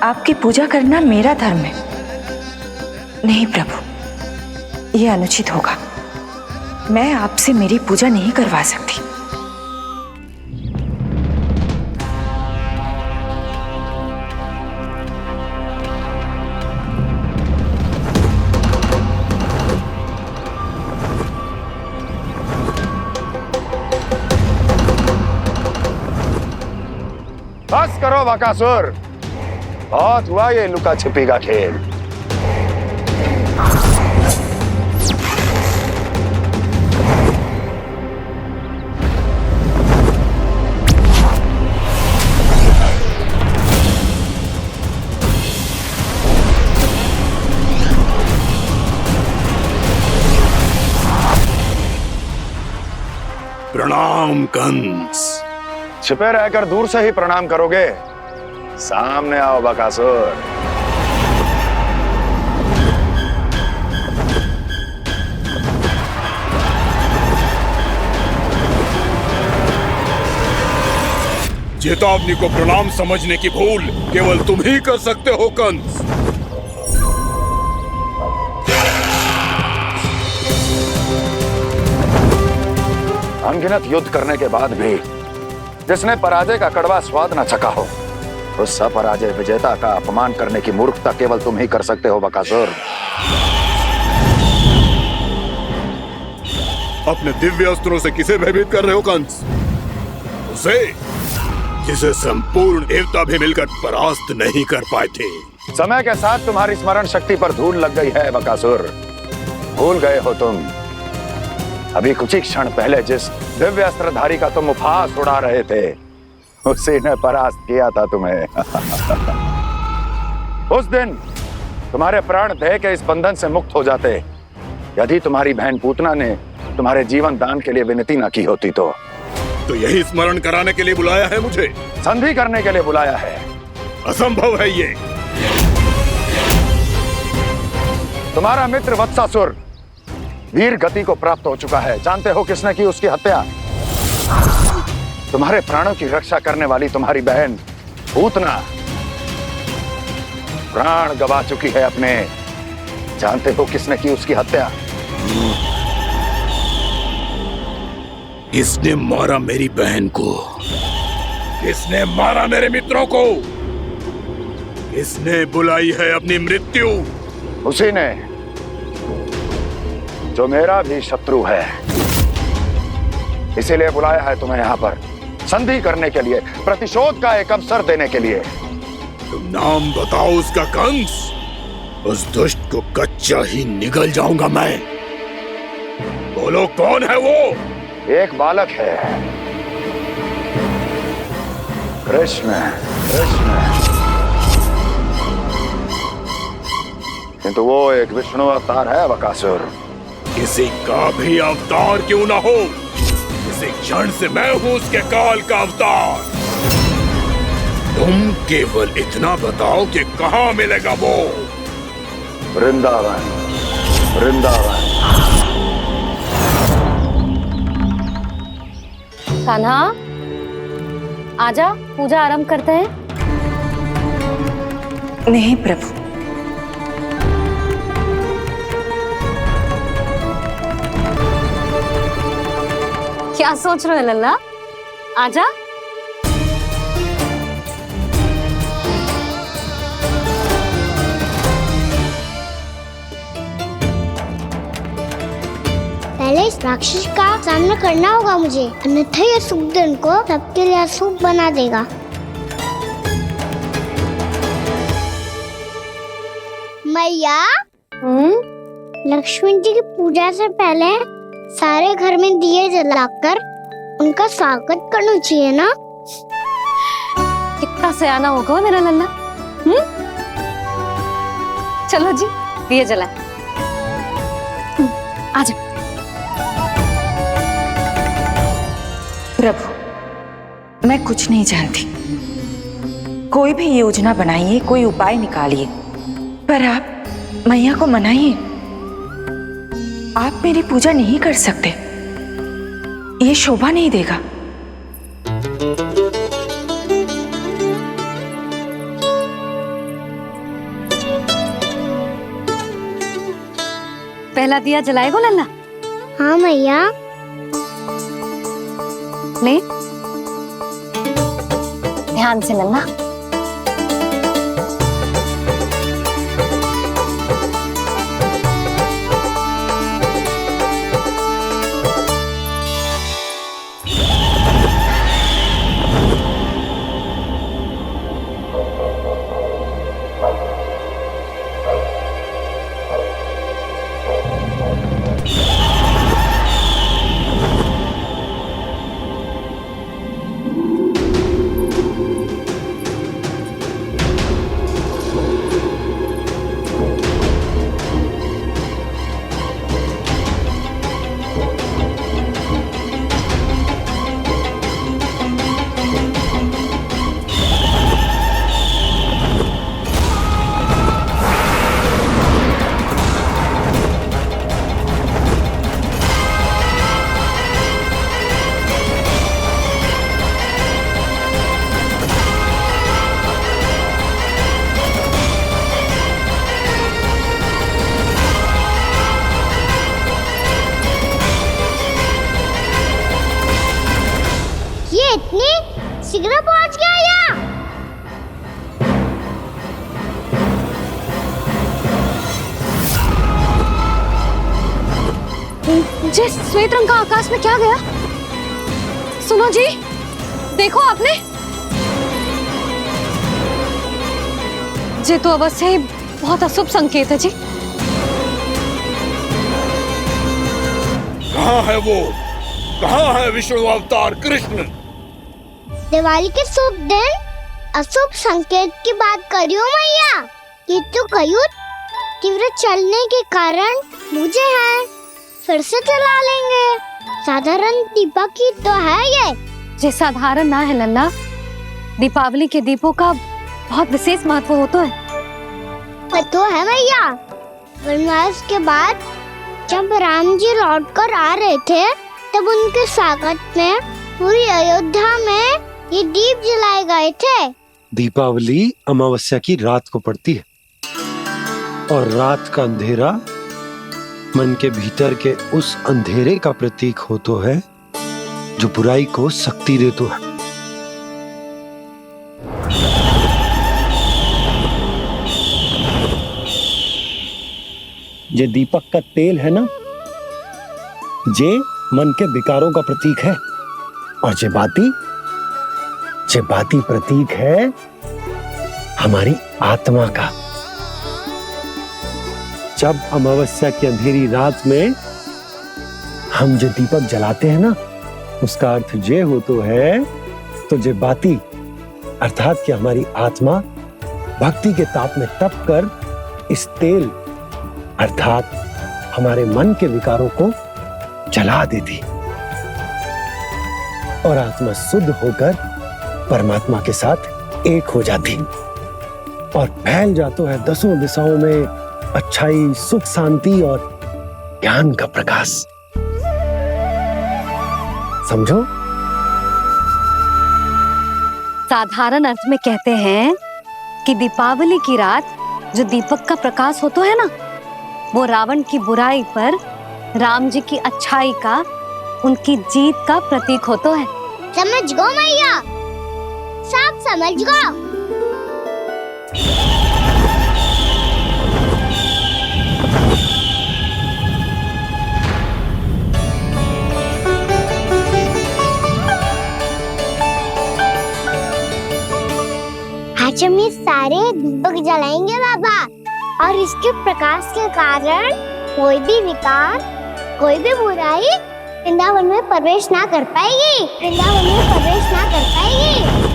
आपकी पूजा करना मेरा धर्म है। नहीं प्रभु, यह अनुचित होगा। मैं आपसे मेरी पूजा नहीं करवा सकती। बस करो बकासुर, बहुत हुआ ये लुका छिपी का खेल। प्रणाम कंस। छिपे रहकर दूर से ही प्रणाम करोगे? सामने आओ बकासुर। चेतावनी को प्रणाम समझने की भूल केवल तुम ही कर सकते हो कंस। अनगिनत युद्ध करने के बाद भी जिसने पराजय का कड़वा स्वाद न चखा हो, उस अपराजय विजेता का अपमान करने की मूर्खता केवल तुम ही कर सकते हो बकासुर। अपने दिव्य अस्त्रों से किसे भयभीत कर रहे हो कंस? उसे जिसे संपूर्ण देवता भी मिलकर परास्त नहीं कर पाए थे। समय के साथ तुम्हारी स्मरण शक्ति पर धूल लग गई है बकासुर। भूल गए हो तुम अभी कुछ ही क्षण पहले जिस दिव्य अस्त्रधारी का तुम उपहास उड़ा रहे थे, उसी ने परास्त किया था तुम्हें। उस दिन तुम्हारे प्राण देह के इस बंधन से मुक्त हो जाते यदि तुम्हारी बहन पूतना ने तुम्हारे जीवन दान के लिए विनती न की होती तो यही स्मरण कराने के लिए बुलाया है मुझे? संधि करने के लिए बुलाया है। असंभव है ये। तुम्हारा मित्र वत्सासुर वीर गति को प्राप्त हो चुका है। जानते हो किसने की उसकी हत्या? तुम्हारे प्राणों की रक्षा करने वाली तुम्हारी बहन पूतना प्राण गवा चुकी है अपने। जानते हो किसने की उसकी हत्या? किसने मारा मेरी बहन को? किसने मारा मेरे मित्रों को? किसने बुलाई है अपनी मृत्यु? उसी ने जो मेरा भी शत्रु है। इसीलिए बुलाया है तुम्हें यहाँ पर संधि करने के लिए, प्रतिशोध का एक अवसर देने के लिए। तुम नाम बताओ उसका कंस। उस दुष्ट को कच्चा ही निगल जाऊंगा मैं। बोलो कौन है वो? एक बालक है, कृष्ण। किंतु वो एक विष्णु अवतार है बकासुर। किसी का भी अवतार क्यों ना हो, इसी क्षण से मैं हूं उसके काल का अवतार। तुम केवल इतना बताओ कि कहां मिलेगा वो। वृंदावन, वृंदावन। कान्हा, आजा, पूजा आरंभ करते हैं। नहीं प्रभु, क्या सोच रहे हो लल्ला? आजा। पहले इस राक्षस का सामना करना होगा मुझे, अन्यथा ये शुभ दिन को सबके लिए अशुभ बना देगा। मैया, लक्ष्मी जी की पूजा से पहले सारे घर में दिए जलाकर उनका स्वागत करना चाहिए ना? कितना सयाना होगा मेरा लल्ला। चलो जी, दिए जलाए। आजा। प्रभु, मैं कुछ नहीं जानती। कोई भी योजना बनाइए, कोई उपाय निकालिए, पर आप मैया को मनाइए। आप मेरी पूजा नहीं कर सकते, ये शोभा नहीं देगा। पहला दिया जलाएगो लल्ला? हाँ मैया। ले, ध्यान से लल्ला। शीघ्र पहुंच गया यहाँ। जी, श्वेत रंग का आकाश में क्या गया? सुनो जी, देखो आपने। जी तो अवश्य ही बहुत अशुभ संकेत है जी। कहाँ है वो? कहाँ है विष्णु अवतार कृष्ण? दिवाली के शुभ दिन अशुभ संकेत की बात कर रही हूँ मैया। ये तो कयूर तीव्र चलने के कारण मुझे है, फिर से चला लेंगे। साधारण दीपक ही तो है ये साधारण ना है लल्ला। दीपावली के दीपों का बहुत विशेष महत्व होता है। तो है मैया। वनवास के बाद जब राम जी लौट कर आ रहे थे, तब उनके स्वागत में पूरी अयोध्या में ये दीप जलाए गए थे। दीपावली अमावस्या की रात को पड़ती है और रात का अंधेरा मन के भीतर के उस अंधेरे का प्रतीक होता है जो बुराई को शक्ति देता है। ये दीपक का तेल है ना, जे मन के विकारों का प्रतीक है, और जे बाती प्रतीक है हमारी आत्मा का। जब अमावस्या की अंधेरी रात में हम जो दीपक जलाते हैं ना, उसका अर्थ ये हो तो है, तो जे बाती अर्थात कि हमारी आत्मा भक्ति के ताप में तप कर इस तेल अर्थात हमारे मन के विकारों को जला देती। और आत्मा शुद्ध होकर परमात्मा के साथ एक हो जाती और फैल जाता है दसों दिशाओं में अच्छाई, सुख, शांति और ज्ञान का प्रकाश। समझो? साधारण अर्थ में कहते हैं कि दीपावली की रात जो दीपक का प्रकाश होता है ना, वो रावण की बुराई पर राम जी की अच्छाई का, उनकी जीत का प्रतीक होता है। समझ गो मैया, सब समझ गो। आज हम ये सारे दीपक जलाएंगे बाबा, और इसके प्रकाश के कारण कोई भी विकार, कोई भी बुराई वृंदावन में प्रवेश ना कर पाएगी, वृंदावन में प्रवेश ना कर पाएगी।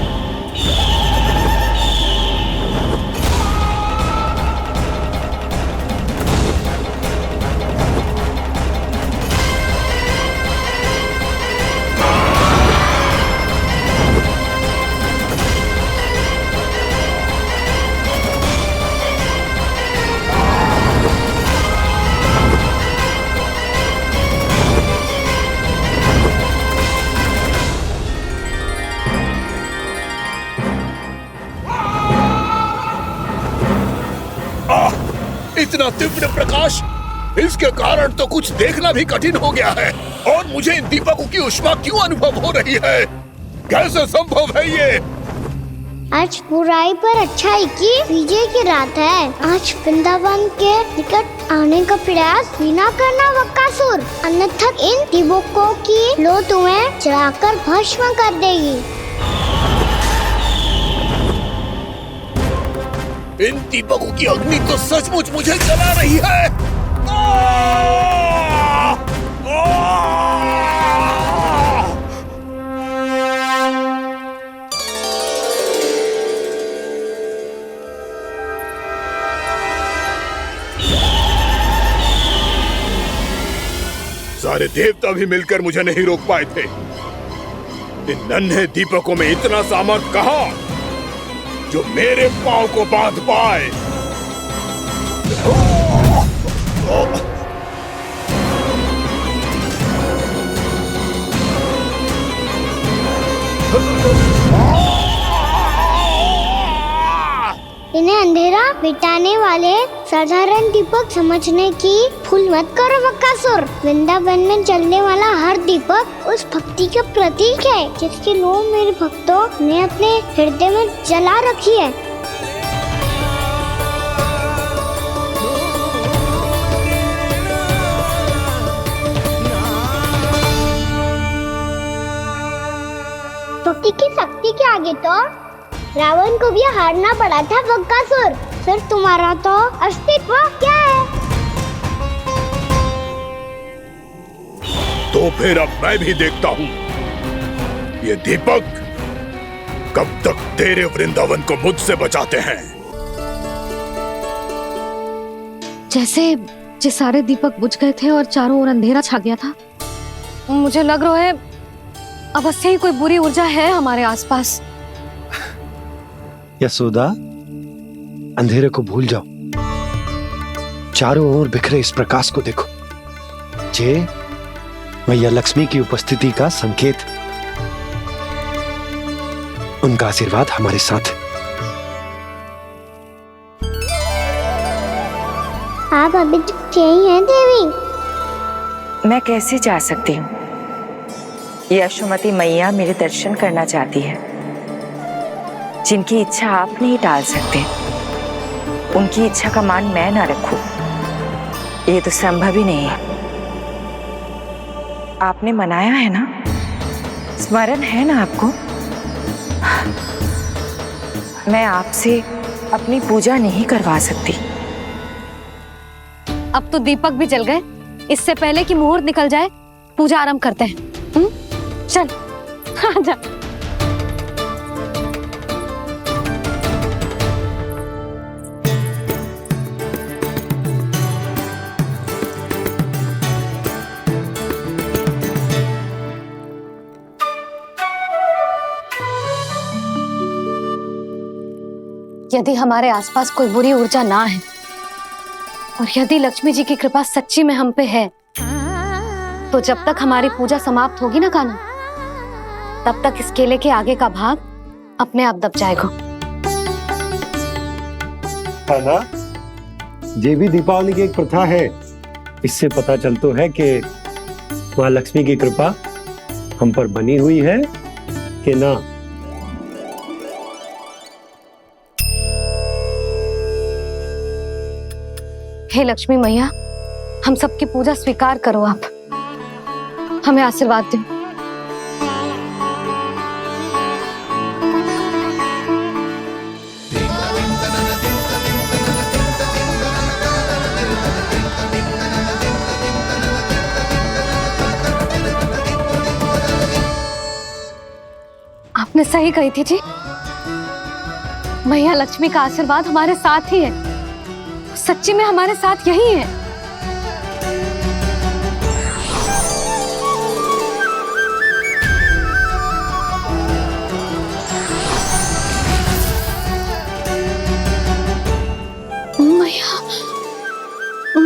इतना तीव्र प्रकाश, इसके कारण तो कुछ देखना भी कठिन हो गया है। और मुझे इन दीपकों की ऊष्मा क्यों अनुभव हो रही है? कैसे संभव है ये? आज बुराई पर अच्छाई की विजय की रात है। आज वृंदावन के निकट आने का प्रयास भी ना करना बक्कासुर, अन्यथा इन दीपकों की लो तुम्हें जलाकर भस्म कर देगी। इन दीपकों की अग्नि तो सचमुच मुझे जला रही है। सारे देवता भी मिलकर मुझे नहीं रोक पाए थे। इन नन्हे दीपकों में इतना सामर्थ कहां जो मेरे पांव को बांध पाए। इन्हें अंधेरा मिटाने वाले साधारण दीपक समझने की भूल मत करो बक्कासुर। वृंदावन में जलने वाला हर दीपक उस भक्ति का प्रतीक है जिसकी लो मेरे भक्तों ने अपने हृदय में जला रखी है। भक्ति की शक्ति के आगे तो रावण को भी हारना पड़ा था बक्कासुर। फिर तुम्हारा तो अस्तित्व क्या है? तो फिर अब मैं भी देखता हूँ ये दीपक कब तक तेरे वृंदावन को मुझसे बचाते हैं। जैसे ये सारे दीपक बुझ गए थे और चारों ओर अंधेरा छा गया था, मुझे लग रहा है अवश्य ही कोई बुरी ऊर्जा है हमारे आसपास। यशोदा, अंधेरे को भूल जाओ, चारों ओर बिखरे इस प्रकाश को देखो। जे मैया लक्ष्मी की उपस्थिति का संकेत, उनका आशीर्वाद हमारे साथ है। आप अभी तक यही हैं देवी? मैं कैसे जा सकती हूँ? यशोमती मैया मेरे दर्शन करना चाहती है। जिनकी इच्छा आप नहीं टाल सकते, उनकी इच्छा का मान मैं ना रखूं, ये तो संभव ही नहीं है। आपने मनाया है ना, स्मरण है ना आपको? मैं आपसे अपनी पूजा नहीं करवा सकती। अब तो दीपक भी जल गए, इससे पहले कि मुहूर्त निकल जाए पूजा आरंभ करते हैं। चल आजा। यदि हमारे आसपास कोई बुरी ऊर्जा ना है और यदि लक्ष्मी जी की कृपा सच्ची में हम पे है, तो जब तक हमारी पूजा समाप्त होगी ना कान्हा, तब तक इस केले के आगे का भाग अपने आप दब जाएगा। कान्हा, ये भी दीपावली की एक प्रथा है। इससे पता चलता है कि माँ लक्ष्मी की कृपा हम पर बनी हुई है कि ना। हे लक्ष्मी मैया, हम सबकी पूजा स्वीकार करो, आप हमें आशीर्वाद दो। आपने सही कही थी जी, मैया लक्ष्मी का आशीर्वाद हमारे साथ ही है, सच्ची में हमारे साथ यही है।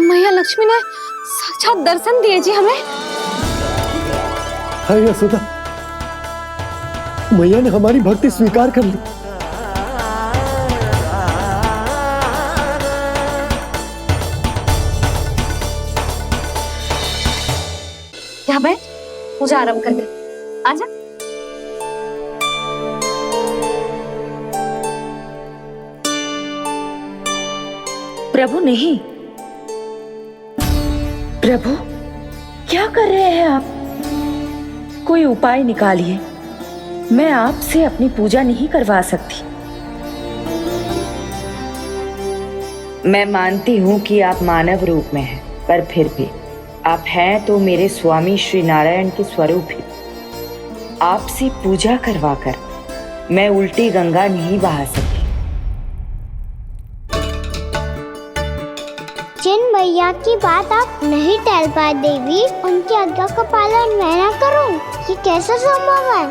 मैया लक्ष्मी ने साक्षात दर्शन दिए जी हमें। हाय यशोदा, मैया ने हमारी भक्ति स्वीकार कर ली। यहाँ बैठ, पूजा आरंभ कर दे। आजा। प्रभु नहीं, प्रभु क्या कर रहे हैं आप? कोई उपाय निकालिए, मैं आपसे अपनी पूजा नहीं करवा सकती। मैं मानती हूँ कि आप मानव रूप में हैं, पर फिर भी आप हैं तो मेरे स्वामी श्री नारायण के स्वरूप ही। आपसे पूजा करवाकर मैं उल्टी गंगा नहीं बहा सकती। जिन भैया की बात आप नहीं टाल पाए देवी, उनकी आज्ञा का पालन मैं ना करूं, ये कैसे संभव है?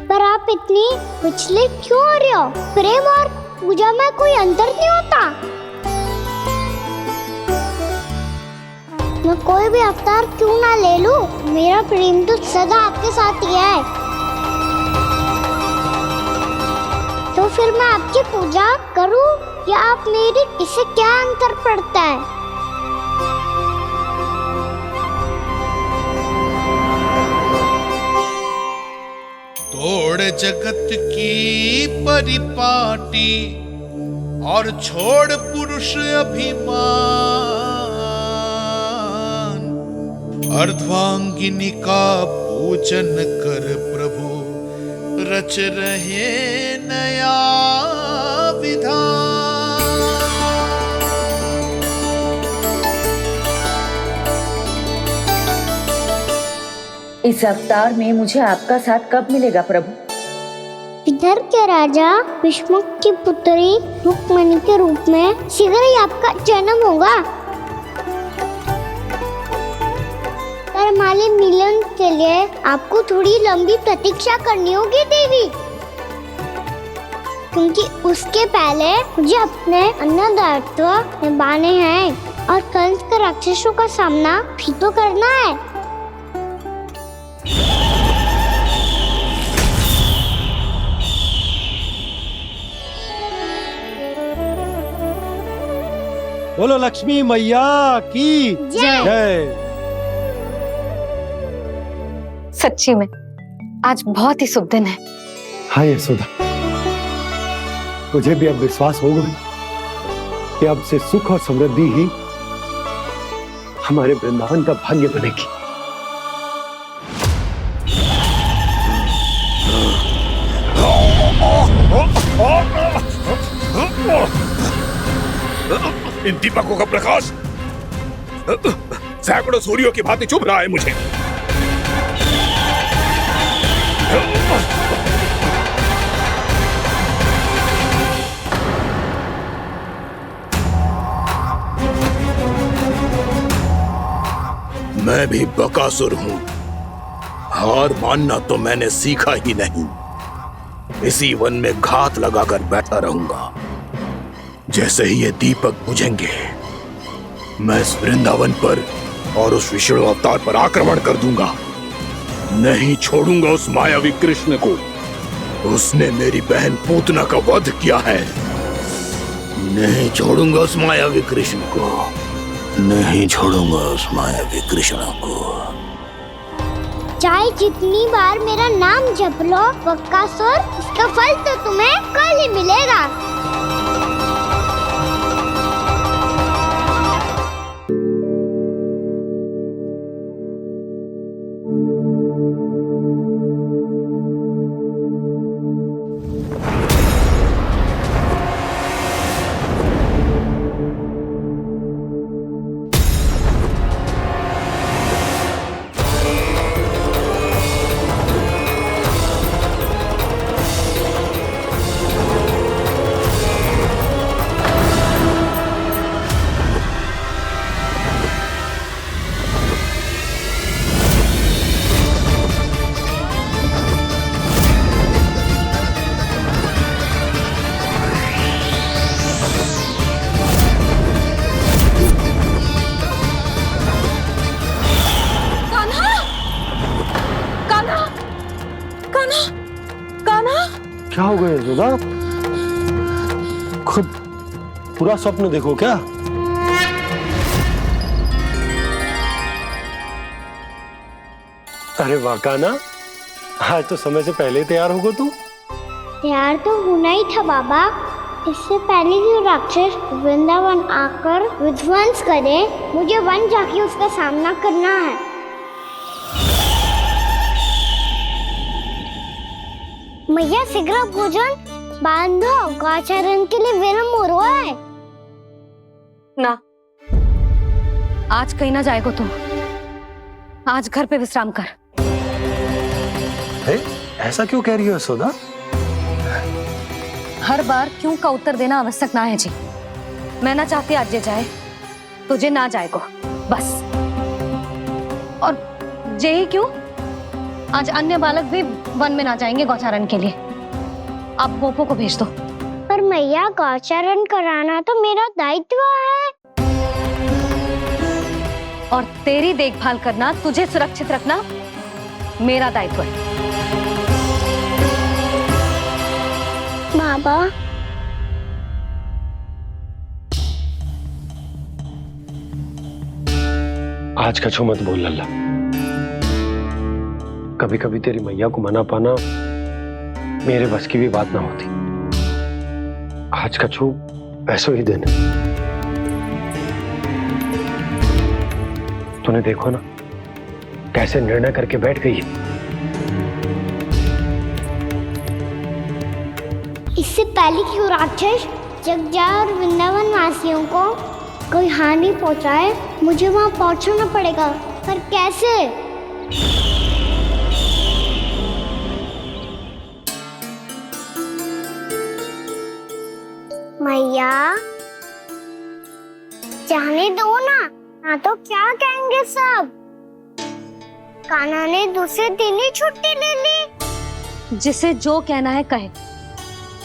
पर आप इतनी विचलित क्यों हो रहे हो? प्रेम और पूजा में कोई अंतर नहीं होता। मैं कोई भी अवतार क्यों ना ले लूं, मेरा प्रेम तो सदा आपके साथ ही है। तो फिर मैं आपकी पूजा करूं या आप मेरी, इससे क्या अंतर पड़ता है? तोड़ जगत की परिपाटी और छोड़ पुरुष अभिमान, अर्धांगिनी का पूजन कर प्रभु रच रहे नया विधान। इस अवतार में मुझे आपका साथ कब मिलेगा प्रभु? इधर के राजा भीष्म की पुत्री रुक्मणी के रूप में शीघ्र ही आपका जन्म होगा। पर हमारे मिलन के लिए आपको थोड़ी लंबी प्रतीक्षा करनी होगी देवी, क्योंकि उसके पहले मुझे अपने अन्य दायित्व निभाने हैं और कंस के राक्षसों का सामना भी तो करना है। बोलो लक्ष्मी मैया की जय। सच्ची में आज बहुत ही शुभ दिन है। हाँ यशोदा, मुझे भी अब विश्वास हो गया कि अब से सुख और समृद्धि ही हमारे वृंदावन का भाग्य बनेगी। इन दीपकों का प्रकाश सैकड़ों सूर्यों की भांति चुभ रहा है मुझे। मैं भी बकासुर हूं। हार मानना तो मैंने सीखा ही नहीं। इसी वन में घात लगाकर बैठा रहूंगा। जैसे ही ये दीपक बुझेंगे, मैं इस वृंदावन पर और उस विष्णु अवतार पर आक्रमण कर दूंगा। नहीं छोड़ूंगा उस मायावी कृष्ण को। उसने मेरी बहन पूतना का वध किया है। नहीं छोड़ूंगा उस मायावी कृष्ण को। नहीं छोड़ूंगा उस मायावी कृष्ण को। चाहे जितनी बार मेरा नाम जप लो बकासुर, इसका फल तो तुम्हें कल ही मिलेगा। क्या हो गया यशोदा? खुद पूरा स्वप्न देखो क्या? अरे वाह कान्हा, आज तो समय से पहले तैयार होगा तू। तैयार तो होना ही था बाबा। इससे पहले कि राक्षस वृंदावन आकर विध्वंस करे, मुझे वन जाके उसका सामना करना है। मैया शीघ्र भोजन बांधो, गौचरण के लिए विलंब हो रहा है। ना, आज कहीं ना जाएगा तुम। आज घर पे विश्राम कर। ऐसा क्यों कह रही हो यशोदा? हर बार क्यों का उत्तर देना आवश्यक ना है जी। मैं ना चाहती आज ये जाए, तुझे ना जाएगा बस। और यही क्यों, आज अन्य बालक भी वन में ना जाएंगे गौचारण के लिए। अब पोपो को भेज दो। पर मैया गौचरण कराना तो मेरा दायित्व है। और तेरी देखभाल करना, तुझे सुरक्षित रखना मेरा दायित्व है। बाबा, आज कछू मत बोल लल्ला। कभी कभी तेरी मैया को मना पाना मेरे बस की भी बात ना होती। आज कछू ऐसो ही दिन है। तूने देखो ना कैसे निर्णय करके बैठ गई है। इससे पहले कि वो राक्षस जगजा और वृंदावन वासियों को कोई हानि पहुंचाए, मुझे वहां पहुंचना पड़ेगा। पर कैसे? मैया, जाने दो ना तो क्या कहेंगे सब। कान्हा ने दूसरे दिन ही छुट्टी ले ली। जिसे जो कहना है कहे।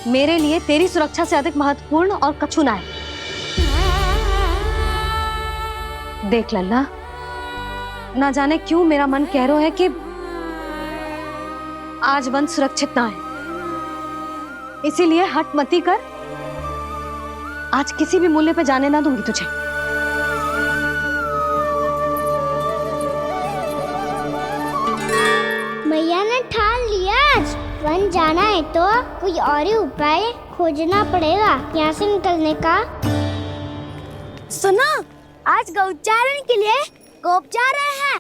मेरे लिए तेरी सुरक्षा से अधिक महत्वपूर्ण और कछु ना है। देख लल्ला, ना जाने क्यों मेरा मन कह रहा है कि आज वन सुरक्षित ना है। इसीलिए हट मती कर। आज किसी भी मूल्य पे जाने ना दूंगी तुझे। मैया ने ठान लिया, आज वन जाना है तो कोई और ही उपाय खोजना पड़ेगा यहाँ से निकलने का। सुनो, आज गौचारण के लिए गोप जा रहे हैं।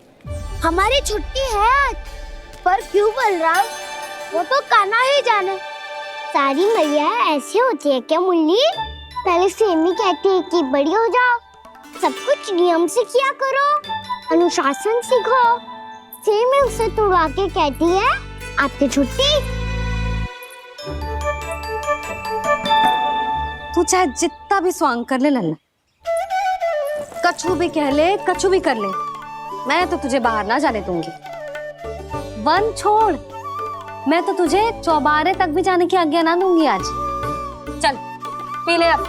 हमारी छुट्टी है आज। पर क्यों बलराम? वो तो कान्हा ही जाने। सारी मैया ऐसी होती है क्या मुन्नी? पहले सेमी कहती है कि बड़ी हो जाओ, सब कुछ नियम से किया करो, अनुशासन सीखो। सेमी उसे तुड़वा के कहती है आपकी छुट्टी। तू चाहे जितना भी स्वांग कर ले लल्ला, कछु भी कह ले, कछु भी कर ले, मैं तो तुझे बाहर ना जाने दूंगी। वन छोड़, मैं तो तुझे चौबारे तक भी जाने की आज्ञा ना दूंगी आज। चल पी ले अब।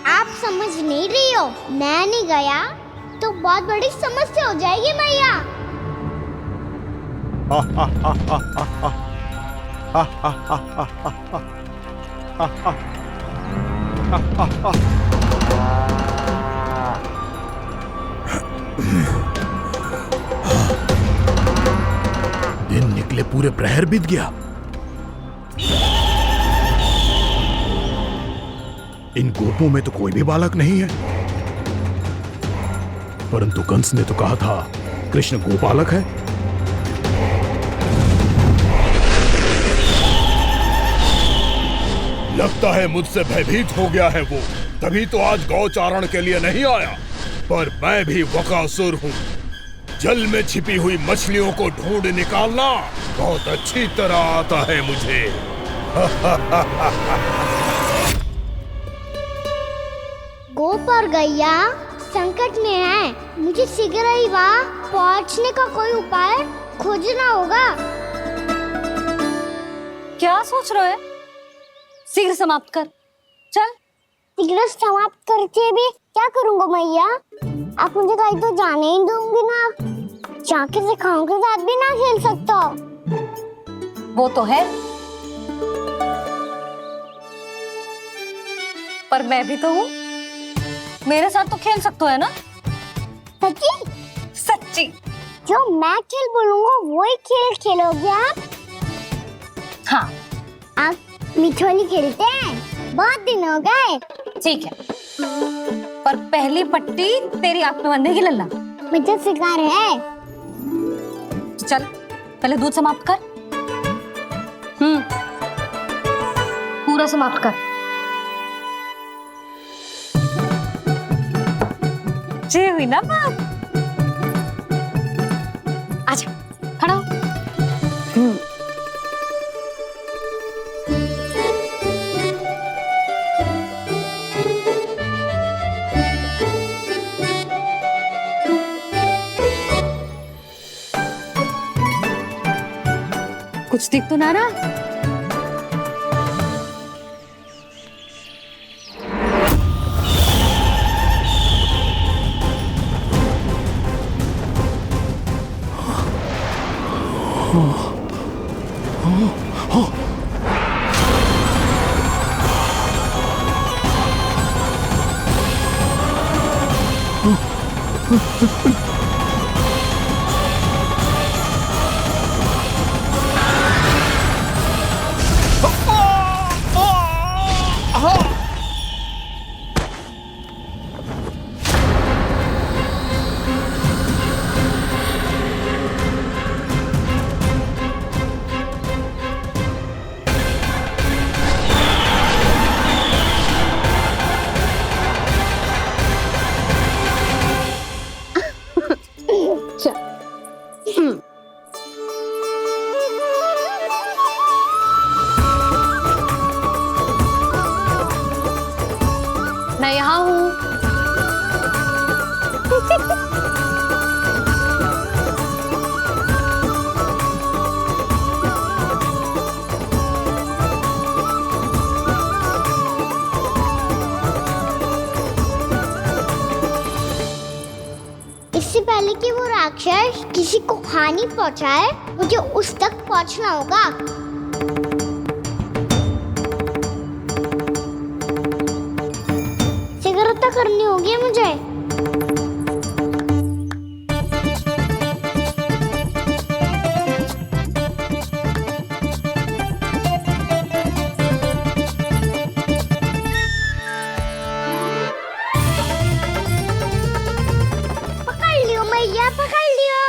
आप समझ नहीं रही हो, मैं नहीं गया तो बहुत बड़ी समस्या हो जाएगी मैया। दिन निकले पूरे प्रहर बीत गया। इन गोपों में तो कोई भी बालक नहीं है, परंतु कंस ने तो कहा था कृष्ण गोपालक है। लगता है मुझसे भयभीत हो गया है वो, तभी तो आज गौचारण के लिए नहीं आया। पर मैं भी बकासुर हूँ, जल में छिपी हुई मछलियों को ढूंढ निकालना बहुत अच्छी तरह आता है मुझे। गोप और गैया संकट में है, मुझे शीघ्र ही वहाँ पहुँचने का कोई उपाय खोजना होगा। क्या सोच रहे हो? शीघ्र समाप्त कर, चल। शीघ्र समाप्त करके भी क्या करूँगा मैया? आप मुझे कहीं तो जाने ही दूंगी ना, जाके सिखाओं के साथ भी ना खेल सकता। वो तो है, पर मैं भी तो हूँ, मेरे साथ तो खेल सकते हो, है ना? सच्ची? सच्ची। जो मैं खेल बोलूँगा वही खेल खेलोगे आप? हाँ। आप मिठोली खेलते हैं? बहुत दिन हो गए। ठीक है, पर पहली पट्टी तेरी आंख में बनने की लल्ला। मुझे शिकार है। चल पहले दूध समाप्त कर। पूरा समाप्त कर। जी हुई ना बात? आजा, खड़ा हो। कुछ दिख तो ना रहा? मैं यहाँ हूँ। इससे पहले कि वो राक्षस किसी को हानि पहुंचाए, मुझे उस तक पहुंचना होगा। शीघ्रता करनी होगी मुझे। पकड़ लियो मैया, पकड़ लियो।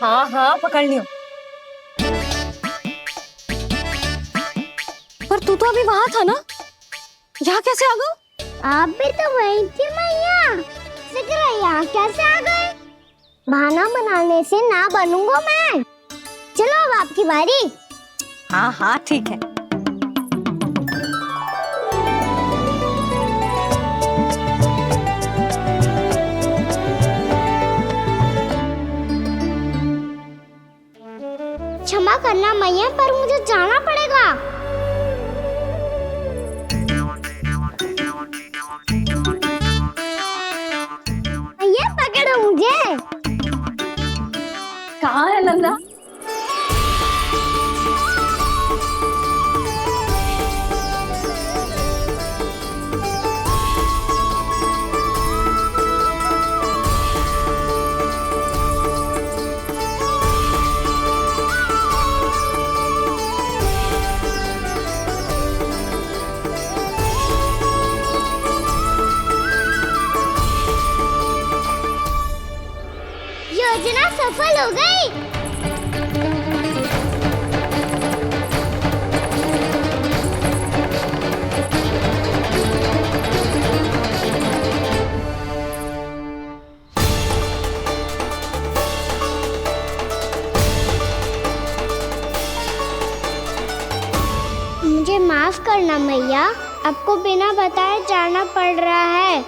हाँ हाँ पकड़ लियो। पर तू तो अभी वहां था ना, यहाँ कैसे आ गया? आप भी तो वही थी मैया, शीघ्र यहाँ कैसे आ गए? बहाना बनाने से ना बनूंगा मैं। चलो अब आपकी बारी। हाँ हाँ ठीक है। क्षमा करना मैया, पर मुझे जाना पड़ेगा। मैया पकड़ो मुझे। कहाँ है नंदा? योजना सफल हो गई। मुझे माफ करना मैया, आपको बिना बताए जाना पड़ रहा है।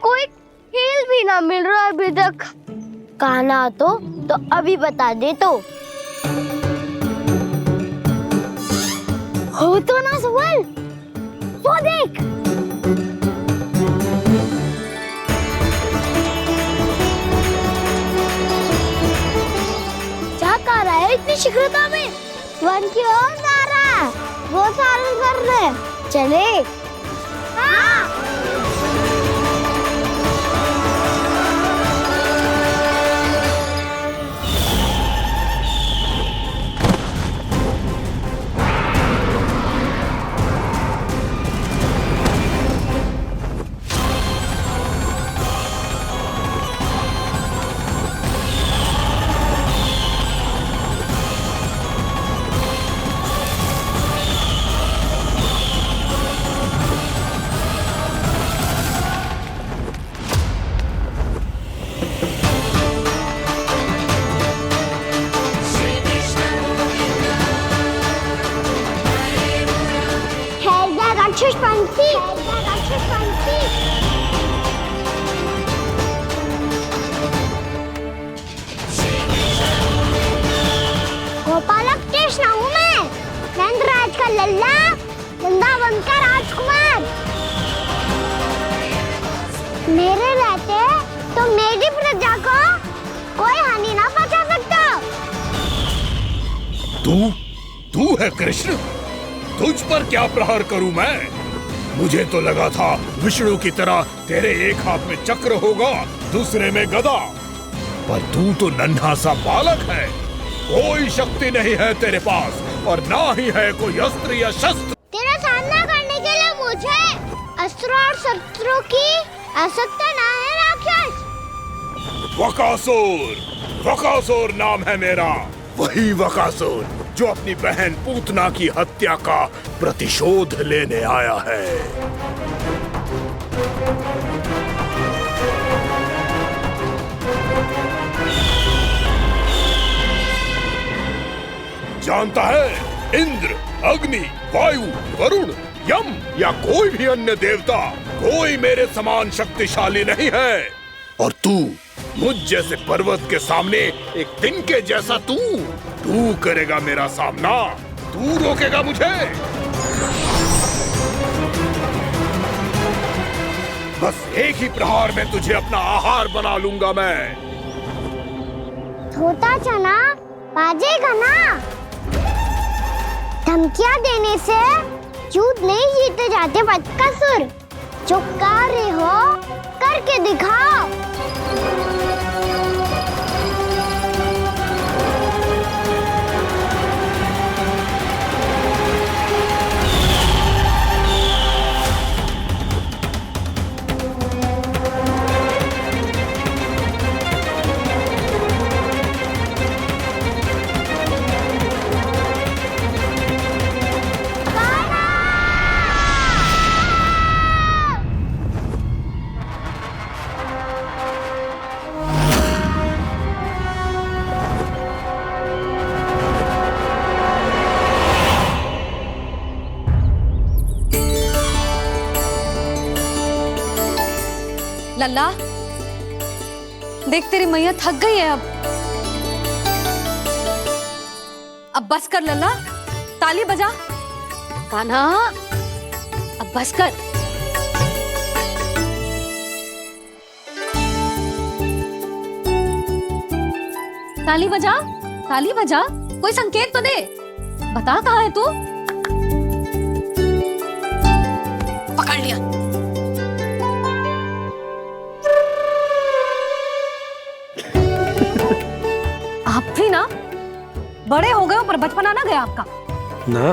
कोई खेल भी ना मिल रहा अभी तक। कहना तो अभी बता दे तो। हो तो ना सवाल, वो देख। क्या कर रहा है इतनी शीघ्रता में? वन की ओर जा रहा है, वो सालन कर रहे। चले। हाँ। राक्षस पंछी, राक्षस पंछी। गोपालक कृष्ण हूँ मैं, नंदराज का लल्ला, वृंदावन का राजकुमार। मेरे रहते तो मेरी प्रजा को कोई हानि ना पहुंचा सकता। तू है कृष्ण? तुझ पर क्या प्रहार करूं मैं? मुझे तो लगा था विष्णु की तरह तेरे एक हाथ में चक्र होगा, दूसरे में गदा, पर तू तो नन्हा सा बालक है। कोई शक्ति नहीं है तेरे पास और ना ही है कोई अस्त्र या शस्त्र। तेरा सामना करने के लिए मुझे अस्त्र और शस्त्रों की आवश्यकता ना है राक्षस। वकासुर, वकासुर नाम है मेरा, वही वकासुर जो अपनी बहन पूतना की हत्या का प्रतिशोध लेने आया है। जानता है, इंद्र, अग्नि, वायु, वरुण, यम या कोई भी अन्य देवता कोई मेरे समान शक्तिशाली नहीं है। और तू मुझ जैसे पर्वत के सामने एक तिनके जैसा तू करेगा मेरा सामना? तू रोकेगा मुझे? बस एक ही प्रहार में तुझे अपना आहार बना लूंगा मैं। छोटा चना बाजेगा ना। धमकियां देने से युद्ध नहीं जीते जाते बदकसूर। जो कार्य हो करके दिखाओ। लल्ला, देख तेरी मैया थक गई है अब बस कर लल्ला, ताली बजा। कान्हा, अब बस कर। ताली बजा, ताली बजा, कोई संकेत तो दे, बता कहाँ है तू? पकड़ लिया। आप भी ना बड़े हो गए हो, पर बचपना ना गया आपका ना।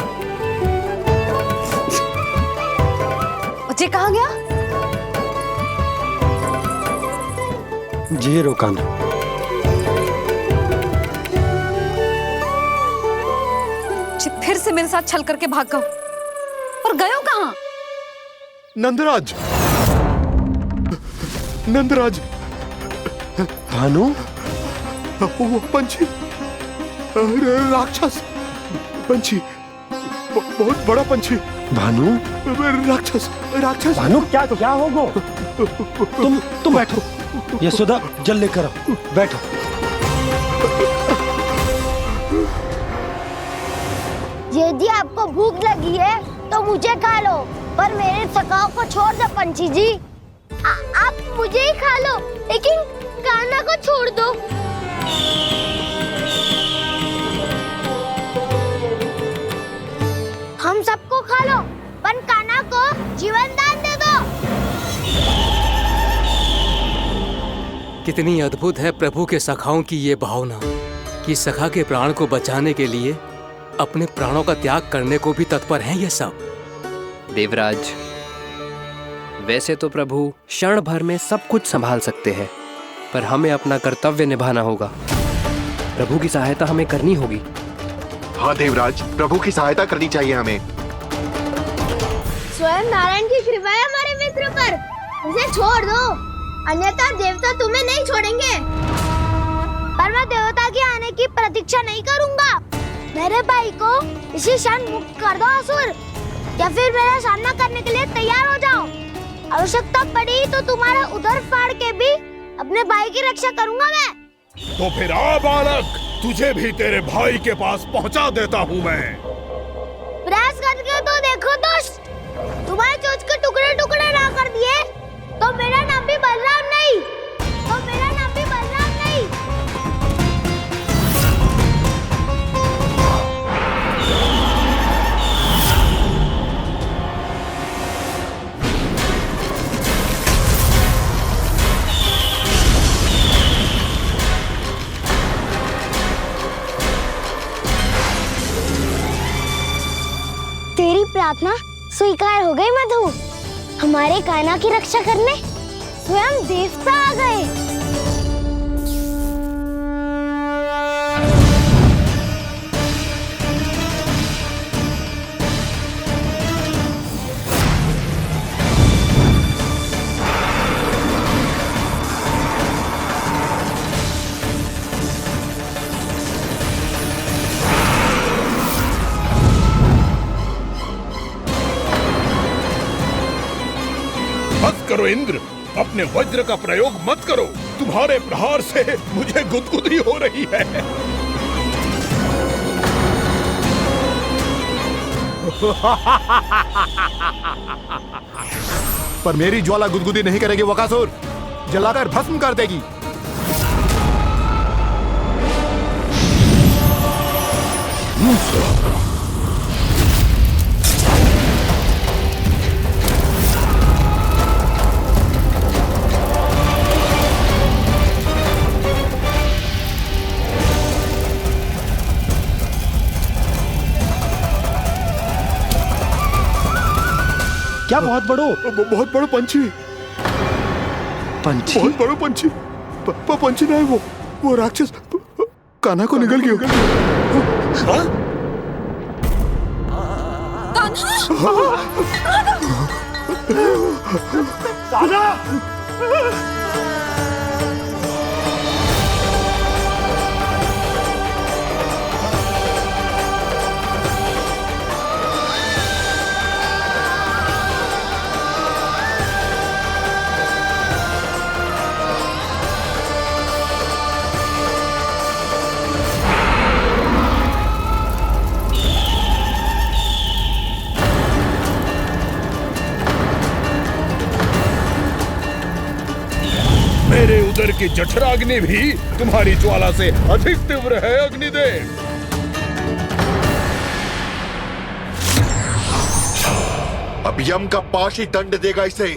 बच्चे कहाँ गया? जी रोकाना। फिर से मेरे साथ छल करके भाग गए, और गए हो कहाँ? नंदराज, नंदराज। भानु, वो पंछी, राक्षस पंछी, बहुत बड़ा पंछी। भानु, राक्षस, राक्षस। भानु, क्या क्या होगा? तुम बैठो, यशोदा जल लेकर आओ, बैठो। यदि आपको भूख लगी है तो मुझे खा लो, पर मेरे सखाओं को छोड़ दो पंछी जी। आप मुझे ही खा लो, लेकिन कान्हा को छोड़ दो। हम सबको खा लो, पर कान्हा को जीवन दान दे दो। कितनी अद्भुत है प्रभु के सखाओं की ये भावना कि सखा के प्राण को बचाने के लिए अपने प्राणों का त्याग करने को भी तत्पर हैं ये सब। देवराज, वैसे तो प्रभु क्षण भर में सब कुछ संभाल सकते हैं, पर हमें अपना कर्तव्य निभाना होगा। प्रभु की सहायता हमें करनी होगी। हाँ देवराज, प्रभु की सहायता करनी चाहिए हमें। स्वयं नारायण की कृपा है हमारे मित्र पर, उसे छोड़ दो, अन्यथा देवता तुम्हें नहीं छोड़ेंगे। पर मैं देवता के आने की प्रतीक्षा नहीं करूंगा। मेरे भाई को इसी क्षण मुक्त कर दो असुर, या फिर मेरा सामना करने के लिए तैयार हो जाओ। आवश्यकता पड़ी तो तुम्हारा उदर फाड़ के भी अपने भाई की रक्षा करूंगा मैं। तो फिर आ बालक, तुझे भी तेरे भाई के पास पहुंचा देता हूँ मैं। प्रयास करके तो देखो दोस्त, तुम्हारे चोंच के टुकड़े टुकड़े ना कर दिए तो मेरा नाम भी बलराम नहीं, तो मेरा नाम भी बलराम नहीं। तेरी प्रार्थना स्वीकार हो गई मधु। हमारे कान्हा की रक्षा करने स्वयं देवता आ गए। करो इंद्र, अपने वज्र का प्रयोग मत करो। तुम्हारे प्रहार से मुझे गुदगुदी हो रही है। पर मेरी ज्वाला गुदगुदी नहीं करेगी वकासुर, जलाकर भस्म कर देगी। क्या बहुत बड़ो? बहुत बड़ा पंछी। पंछी? बहुत बड़ा पंछी। पंछी नहीं, वो राक्षस कान्हा को निगल गया। हाँ? कान्हा! सागर की जठराग्नि भी तुम्हारी ज्वाला से अधिक तीव्र है अग्निदेव। अब यम का पाश ही दंड देगा इसे।